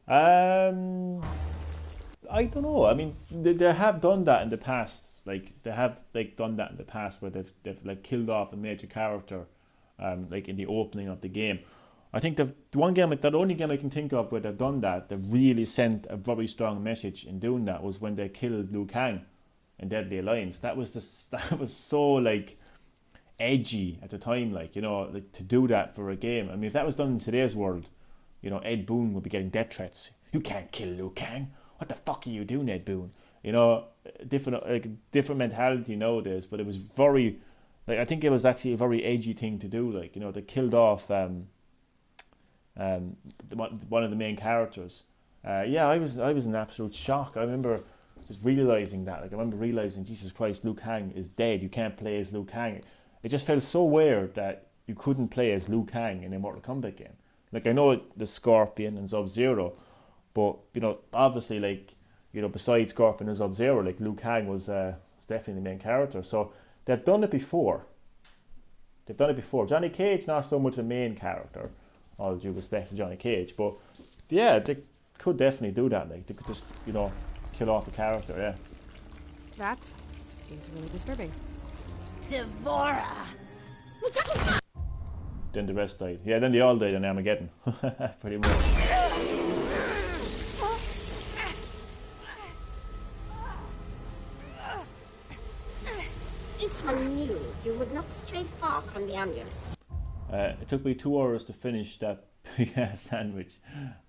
I don't know. I mean, they have done that in the past. Like, they have like done that in the past where they've like killed off a major character, like in the opening of the game. I think the only game I can think of where they've done that, they really sent a very strong message in doing that, was when they killed Liu Kang in Deadly Alliance. That was so like edgy at the time, like, you know, like, to do that for a game. I mean, if that was done in today's world, you know, Ed Boon would be getting death threats. You can't kill Liu Kang. What the fuck are you doing, Ed Boon? You know, different mentality nowadays. But it was very, like, I think it was actually a very edgy thing to do. Like, you know, they killed off one of the main characters. Yeah, I was in absolute shock. I remember just realizing that. Like, I remember realizing, Jesus Christ, Liu Kang is dead. You can't play as Liu Kang. It just felt so weird that you couldn't play as Liu Kang in a Mortal Kombat game. Like, I know the Scorpion and Sub-Zero, but, you know, obviously, like, you know, besides Scorpion and Sub-Zero, like, Liu Kang was definitely the main character. So they've done it before. Johnny Cage, not so much a main character, all due respect to Johnny Cage, but yeah, they could definitely do that. Like, they could just, you know, kill off a character. Yeah. That is really disturbing. Devora. Then the rest died. Yeah, then they all died in Armageddon. Pretty much. This one knew you would not stray far from the amulet. It took me 2 hours to finish that sandwich.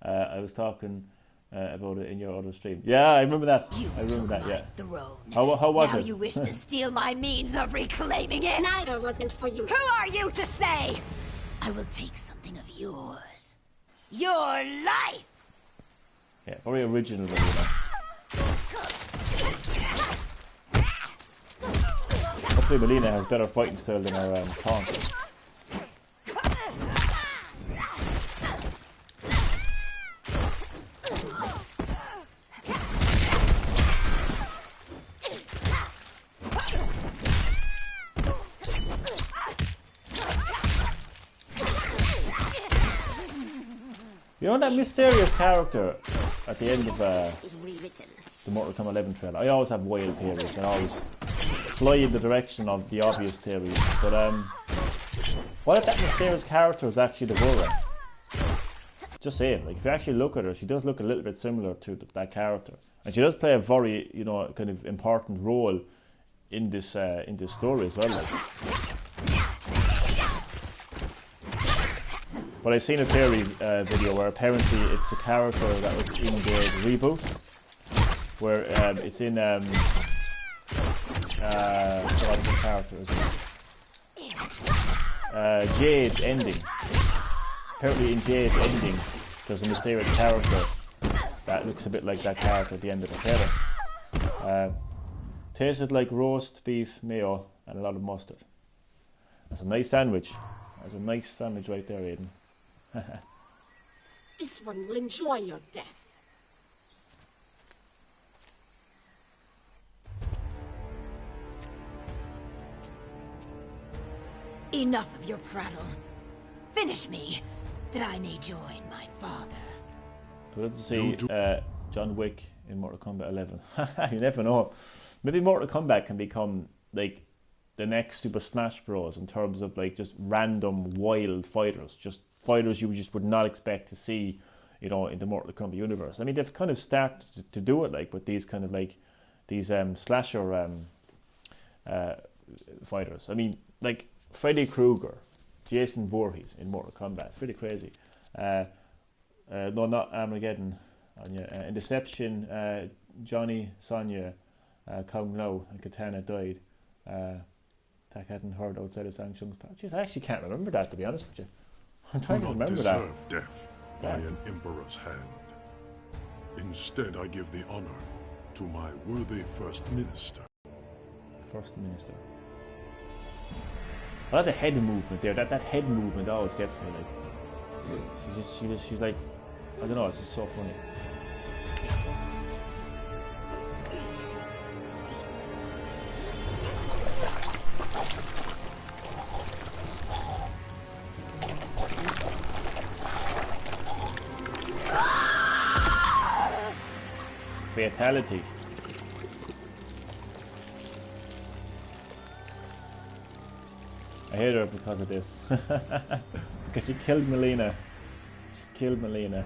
I was talking about it in your other stream. Yeah, I remember that. I remember that. Yeah. Throne. How was now it? You wish to steal my means of reclaiming it? Neither was meant for you. Who are you to say? I will take something of yours. Your life! Yeah, very original. Hopefully Melina has better fighting style than our Taunt. You know that mysterious character at the end of the Mortal Kombat 11 trailer? I always have wild theories and always fly in the direction of the obvious theories, but What if that mysterious character is actually Devora? Just saying, like if you actually look at her, she does look a little bit similar to that character, and she does play a very, you know, kind of important role in this story as well. Like. But I've seen a theory video where apparently it's a character that was in the reboot, where it's in what character is it? Jade's ending. Apparently in Jade's ending, there's a mysterious character that looks a bit like that character at the end of the trailer. Tasted like roast beef, mayo, and a lot of mustard. That's a nice sandwich. That's a nice sandwich right there, Aiden. This one will enjoy your death. Enough of your prattle. Finish me, that I may join my father. Good to see John Wick in Mortal Kombat 11. You never know. Maybe Mortal Kombat can become like the next Super Smash Bros. In terms of like just random wild fighters, just fighters you just would not expect to see, you know, in the Mortal Kombat universe. I mean, they've kind of started to do it like with these kind of like these slasher fighters. I mean, like Freddy Krueger, Jason Voorhees in Mortal Kombat, pretty crazy. No, not Armageddon. In Deception, Johnny, Sonya, Kung Lao, and Katana died. That hadn't heard outside of Sang Chung's past. Jeez, I actually can't remember that, to be honest with you. I'm trying to remember that. Do not deserve death by an emperor's hand. Instead, I give the honor to my worthy First Minister. First Minister. I like the head movement there. That head movement always gets me. Like, she's like, I don't know. It's just so funny. Fatality. I hate her because of this. Because she killed Melina. She killed Melina.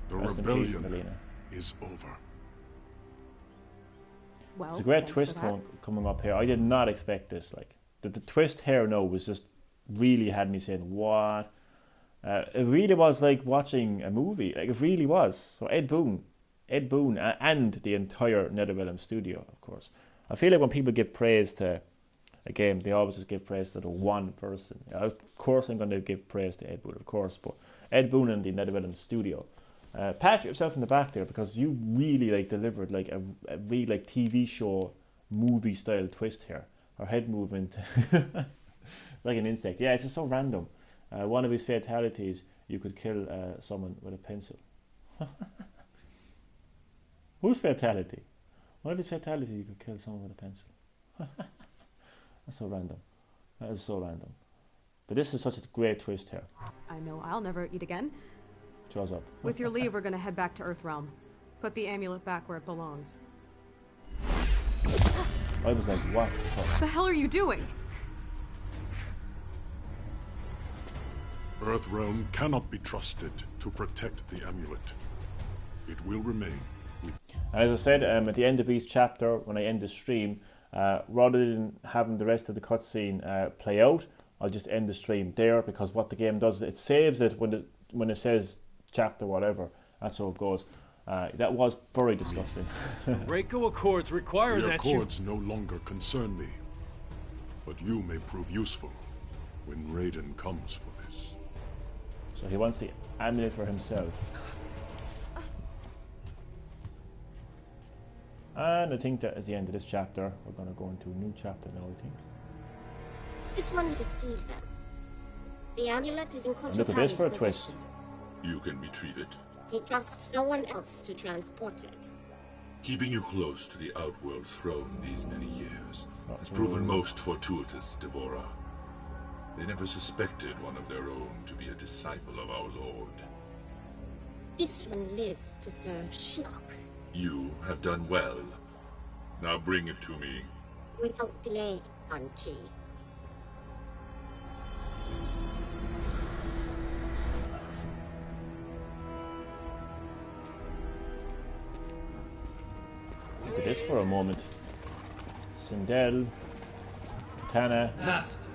The rebellion is over. Well, it's a great twist coming up here. I did not expect this. Like the twist here now was just really had me saying, what? It really was like watching a movie. Like it really was. So Ed Boon and the entire NetherRealm studio, of course. I feel like when people give praise to a game, they always just give praise to the one person. Of course I'm going to give praise to Ed Boon, of course, but Ed Boon and the NetherRealm studio. Pat yourself in the back there, because you really like delivered like a really like TV show movie style twist here. Her head movement like an insect. Yeah, it's just so random. One of his fatalities, you could kill someone with a pencil. Whose fatality? One of his fatalities, you could kill someone with a pencil. That's so random. That is so random. But this is such a great twist here. I know I'll never eat again. Jaws up. With your leave, we're gonna head back to Earthrealm. Put the amulet back where it belongs. I was like, what the hell are you doing? Earthrealm cannot be trusted to protect the amulet. It will remain with... And as I said, at the end of each chapter, when I end the stream, rather than having the rest of the cutscene play out, I'll just end the stream there, because what the game does, it saves it when it says chapter whatever. That's how it goes. That was very disgusting. Reiko Accords require the that Accords no longer concern me, but you may prove useful when Raiden comes for this. So he wants the amulet for himself. And I think that is the end of this chapter. We're going to go into a new chapter now, I think. This one deceived them. The amulet is in Look at this for a twist. You can retrieve it. He trusts no one else to transport it. Keeping you close to the Outworld throne these many years has proven most fortuitous, Devora. They never suspected one of their own to be a disciple of our Lord. This one lives to serve sheep. You have done well. Now bring it to me. Without delay, Anchi. for a moment. Sindel, Katana, Master.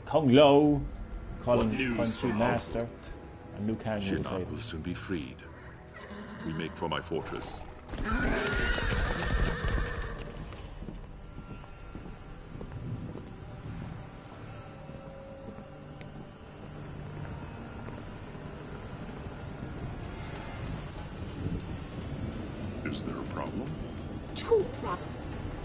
Kung Lao, calling What news Quan Chi from Master, and Liu Kang will Shinnok say, will soon be freed. We make for my fortress. Is there a problem? 2 problems.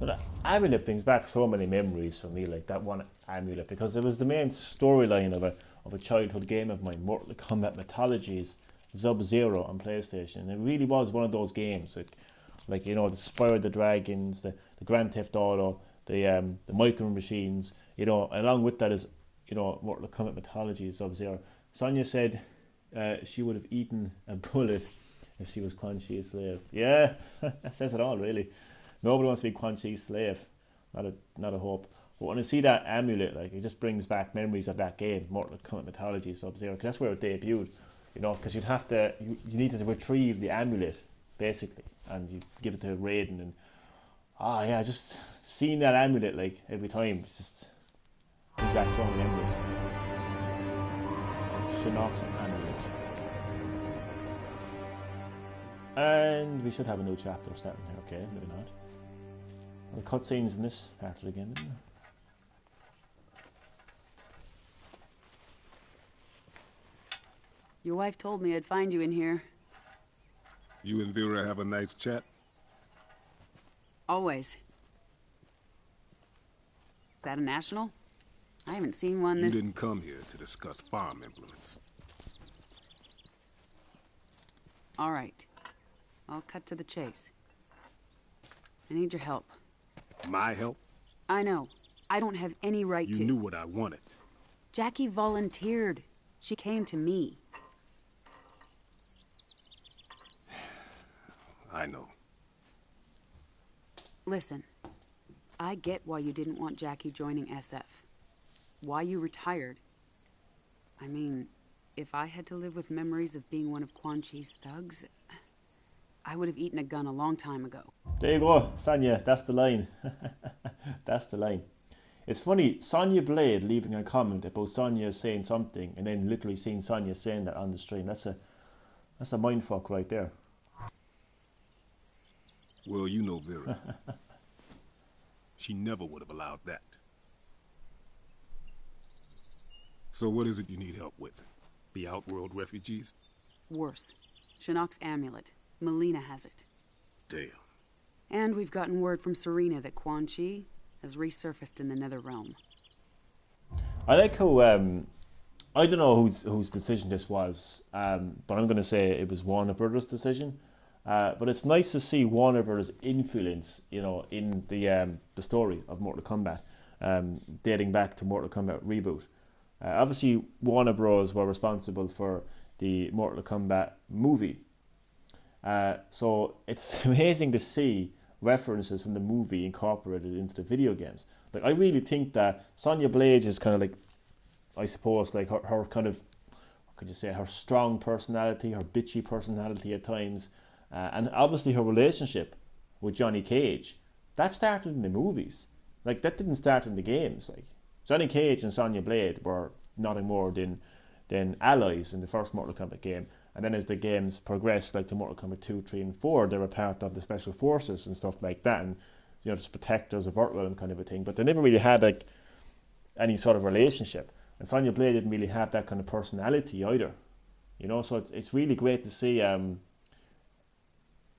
But that amulet brings back so many memories for me, like that one amulet, because it was the main storyline of a childhood game of mine, Mortal Kombat Mythologies Sub-Zero on PlayStation. And it really was one of those games, like you know, the Spyro the Dragons, the Grand Theft Auto, the Micro Machines, you know. Along with that is, you know, Mortal Kombat Mythologies Sub-Zero. Sonia said she would have eaten a bullet if she was Quan Chi's slave. Yeah, that says it all, really. Nobody wants to be Quan Chi's slave. Not a hope. But when I see that amulet, like, it just brings back memories of that game, Mortal Kombat Mythology Sub-Zero. That's where it debuted, you know, because you'd have to, you needed to retrieve the amulet, basically, and you give it to Raiden, and yeah, just seeing that amulet, like, every time, it's just brings back so many memories. Shinnok's amulet. And we should have a new chapter starting here. Okay, maybe not. The cutscenes in this part of the game, isn't there? Your wife told me I'd find you in here. You and Vera have a nice chat? Always. Is that a national? I haven't seen one You this... didn't come here to discuss farm implements. All right. I'll cut to the chase. I need your help. My help? I know. I don't have any right to... You knew what I wanted. Jackie volunteered. She came to me. I know. Listen, I get why you didn't want Jackie joining SF. Why you retired. I mean, if I had to live with memories of being one of Quan Chi's thugs, I would have eaten a gun a long time ago. There you go, Sonya, that's the line. That's the line. It's funny, Sonya Blade leaving a comment about Sonya saying something and then literally seeing Sonya saying that on the stream. That's a mindfuck right there. Well, you know Vera. She never would have allowed that. So what is it you need help with? The Outworld refugees? Worse. Shinnok's amulet. Melina has it. Damn. And we've gotten word from Serena that Quan Chi has resurfaced in the Nether Realm. I like how, I don't know whose decision this was, but I'm going to say it was Warner Brothers' decision. But it's nice to see Warner Brothers' influence, you know, in the story of Mortal Kombat, dating back to Mortal Kombat reboot. Obviously, Warner Bros. Were responsible for the Mortal Kombat movie. So it's amazing to see references from the movie incorporated into the video games. Like, I really think that Sonya Blade is kind of like, I suppose, like her kind of, what could you say, her strong personality, her bitchy personality at times, and obviously her relationship with Johnny Cage, that started in the movies. Like, that didn't start in the games. Like, Johnny Cage and Sonya Blade were nothing more than allies in the first Mortal Kombat game. And then as the games progressed, like to Mortal Kombat 2, 3 and 4, they were part of the special forces and stuff like that, and, you know, just protectors of Earthrealm kind of a thing. But they never really had like any sort of relationship. And Sonya Blade didn't really have that kind of personality either. You know, so it's really great to see the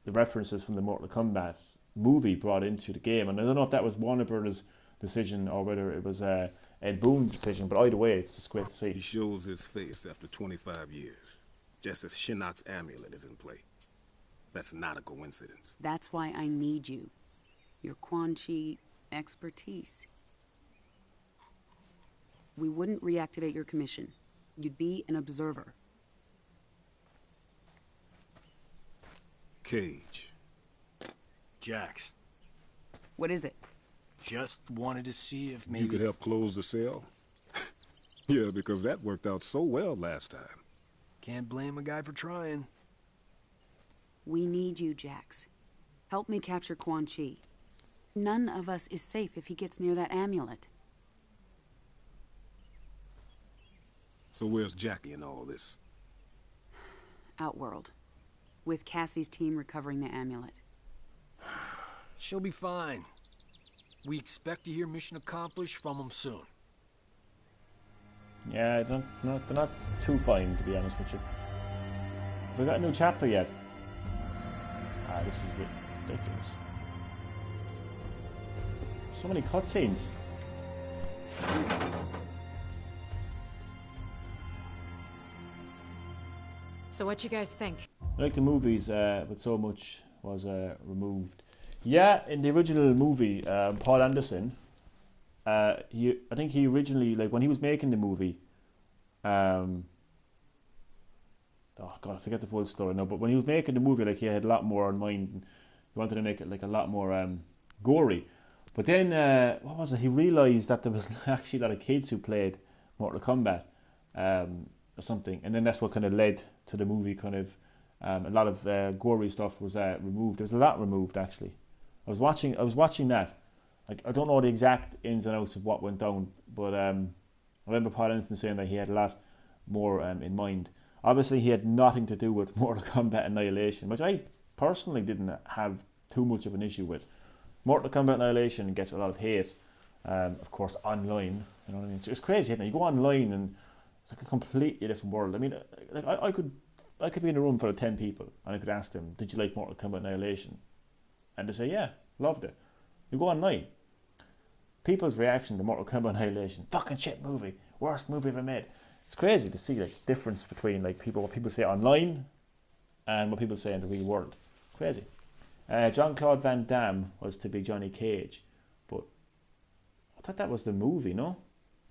references from the Mortal Kombat movie brought into the game. And I don't know if that was Warner Brothers' decision or whether it was Ed Boon's decision, but either way, it's just great to see. He shows his face after 25 years. Just as Shinnok's amulet is in play. That's not a coincidence. That's why I need you. Your Quan Chi expertise. We wouldn't reactivate your commission. You'd be an observer. Cage. Jax. What is it? Just wanted to see if maybe... You could help close the cell? Yeah, because that worked out so well last time. Can't blame a guy for trying. We need you, Jax. Help me capture Quan Chi. None of us is safe if he gets near that amulet. So where's Jackie in all this? Outworld. With Cassie's team recovering the amulet. She'll be fine. We expect to hear mission accomplished from them soon. Yeah, they're not too fine, to be honest with you. Have we got a new chapter yet? Ah, this is ridiculous. So many cutscenes. So what you guys think? I like the movies, but so much was removed. Yeah, in the original movie, Paul Anderson, I think he originally, like when he was making the movie, oh god, I forget the full story now, but when he was making the movie, like he had a lot more in mind, and he wanted to make it like a lot more gory. But then, what was it? He realised that there was actually a lot of kids who played Mortal Kombat, or something, and then that's what kind of led to the movie. Kind of, a lot of gory stuff was removed. There was a lot removed actually. I was watching that. Like, I don't know the exact ins and outs of what went down, but I remember Paul Anderson saying that he had a lot more in mind. Obviously, he had nothing to do with Mortal Kombat Annihilation, which I personally didn't have too much of an issue with. Mortal Kombat Annihilation gets a lot of hate, of course, online. You know what I mean? So it's crazy, isn't it? You go online and it's like a completely different world. I mean, like I could be in a room full of 10 people and I could ask them, "Did you like Mortal Kombat Annihilation?" And they say, "Yeah, loved it." You go online, people's reaction to Mortal Kombat Annihilation: "Fucking shit movie, worst movie ever made." It's crazy to see like difference between like what people say online and what people say in the real world. Crazy. Jean-Claude Van Damme was to be Johnny Cage, but I thought that was the movie, no?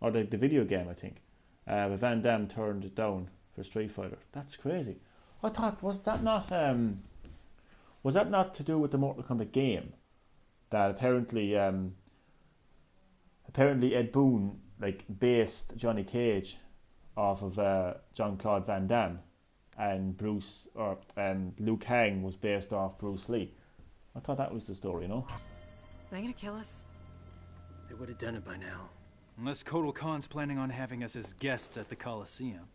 Or the video game, I think. But Van Damme turned it down for Street Fighter. That's crazy. I thought, was that not to do with the Mortal Kombat game? That apparently Ed Boon like based Johnny Cage off of Jean-Claude Van Damme, and Liu Kang was based off Bruce Lee. I thought that was the story, you know? Are they gonna kill us? They would have done it by now. Unless Kotal Khan's planning on having us as guests at the Coliseum.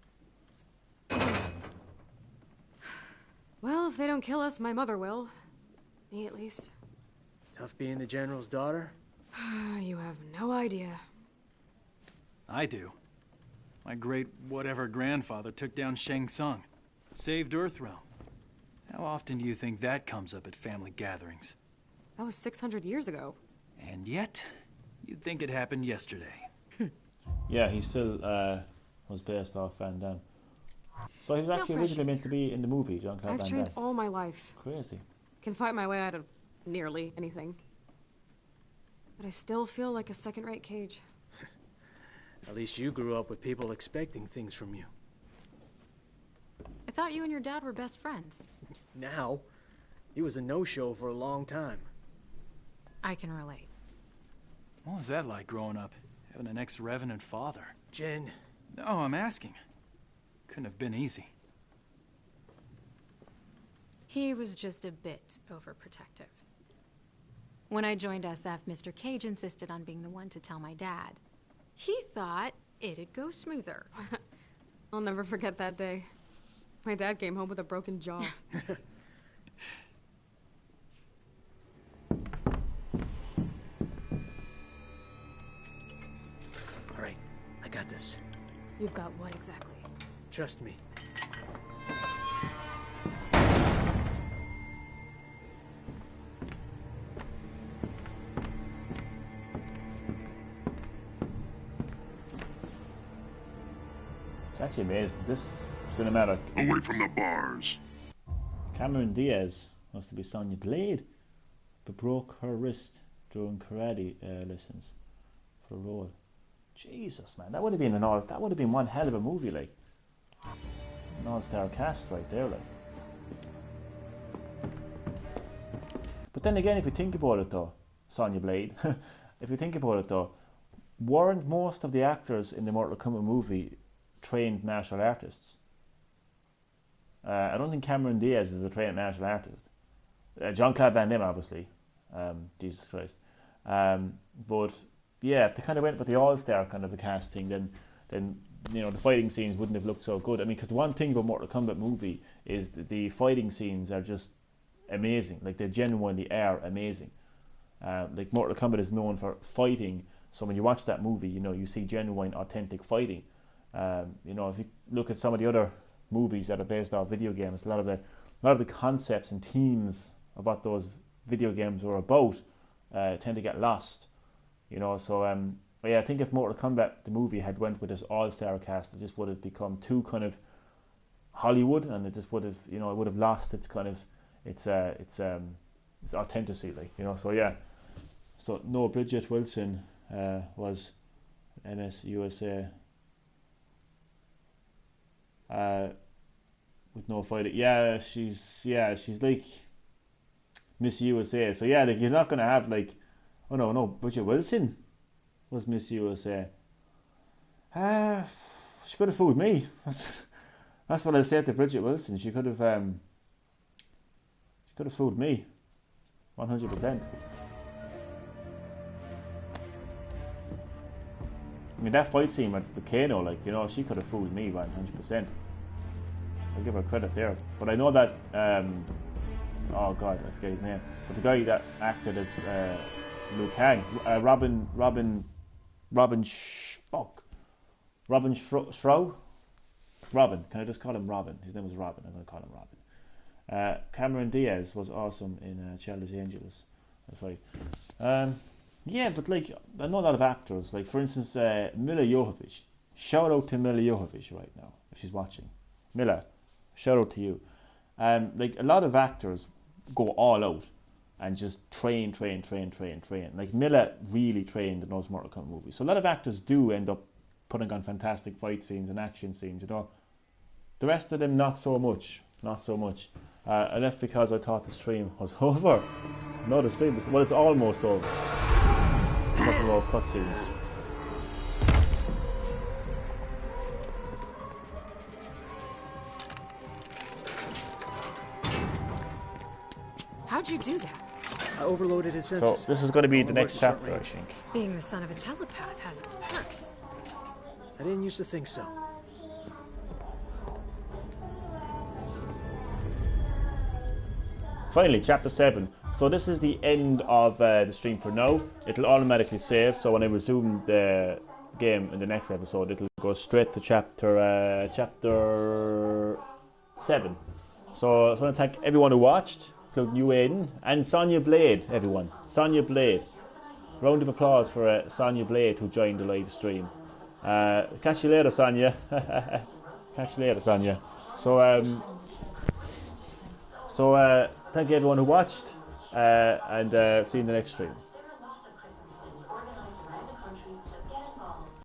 Well, if they don't kill us, my mother will. Me, at least. Tough being the General's daughter? You have no idea. I do. My great-whatever grandfather took down Shang Tsung. Saved Earthrealm. How often do you think that comes up at family gatherings? That was 600 years ago. And yet, you'd think it happened yesterday. Yeah, he still was based off Van Damme. So he was actually originally meant to be in the movie, Jean-Claude Van Damme. I've trained all my life. Crazy. Can fight my way out of nearly anything. But I still feel like a second-rate Cage. At least you grew up with people expecting things from you. I thought you and your dad were best friends. Now, he was a no-show for a long time. I can relate. What was that like growing up? Having an ex-revenant father? Jen. No, I'm asking. Couldn't have been easy. He was just a bit overprotective. When I joined SF, Mr. Cage insisted on being the one to tell my dad. He thought it'd go smoother. I'll never forget that day. My dad came home with a broken jaw. All right, I got this. You've got what exactly? Trust me. It's actually amazing. This cinematic. Away from the bars. Cameron Diaz was to be Sonya Blade, but broke her wrist during karate lessons for the role. Jesus, man, that would have been one hell of a movie, like an all-star cast right there, like. But then again, if you think about it though, Sonya Blade, if you think about it though, weren't most of the actors in the Mortal Kombat movie trained martial artists? I don't think Cameron Diaz is a trained martial artist. Jean-Claude Van Damme, obviously. Jesus Christ. But yeah, if they kind of went with the all-star kind of a casting, then you know the fighting scenes wouldn't have looked so good. I mean, because the one thing about Mortal Kombat movie is that the fighting scenes are just amazing. Like, they genuinely are amazing. Like, Mortal Kombat is known for fighting, so when you watch that movie, you know, you see genuine, authentic fighting. You know, if you look at some of the other movies that are based off video games, a lot of the concepts and themes of what those video games were about tend to get lost. You know, so but yeah, I think if Mortal Kombat the movie had went with this all-star cast, it just would have become too kind of Hollywood, and it just would have, you know, it would have lost its kind of its authenticity, like, you know. So yeah, so no, Bridget Wilson was MS USA with no fighting. Yeah, she's like Miss USA. So yeah, like, you're not gonna have like, oh no, Bridget Wilson was Miss USA. She could have fooled me. That's what I said to Bridget Wilson. She could have fooled me, 100%. I mean, that fight scene with Kano, like, you know, she could have fooled me 100%. I'll give her credit there. But I know that, oh god, I forget his name. But the guy that acted as Liu Kang, Robin Shrow? Robin, can I just call him Robin? His name was Robin, I'm going to call him Robin. Cameron Diaz was awesome in Charlie's Angels. That's right. Yeah, but like, I know a lot of actors. Like, for instance, Mila Jovovich. Shout out to Mila Jovovich right now, if she's watching. Mila, shout out to you. Like, a lot of actors go all out and just train. Like, Mila really trained in those Mortal Kombat movies. So a lot of actors do end up putting on fantastic fight scenes and action scenes, you know. The rest of them, not so much. I left because I thought the stream was over. No, the stream is, well, it's almost over. A couple more cutscenes. How'd you do that? I overloaded his senses. So this is going to be the next chapter, I think. Being the son of a telepath has its perks. I didn't used to think so. Finally, chapter 7. So this is the end of the stream for now. It'll automatically save, so when I resume the game in the next episode, it'll go straight to chapter 7. So I just want to thank everyone who watched, including you, Aiden, and Sonya Blade, everyone. Sonya Blade. Round of applause for Sonya Blade, who joined the live stream. Catch you later, Sonya. Catch you later, Sonya. So thank you everyone who watched, and see you in the next stream.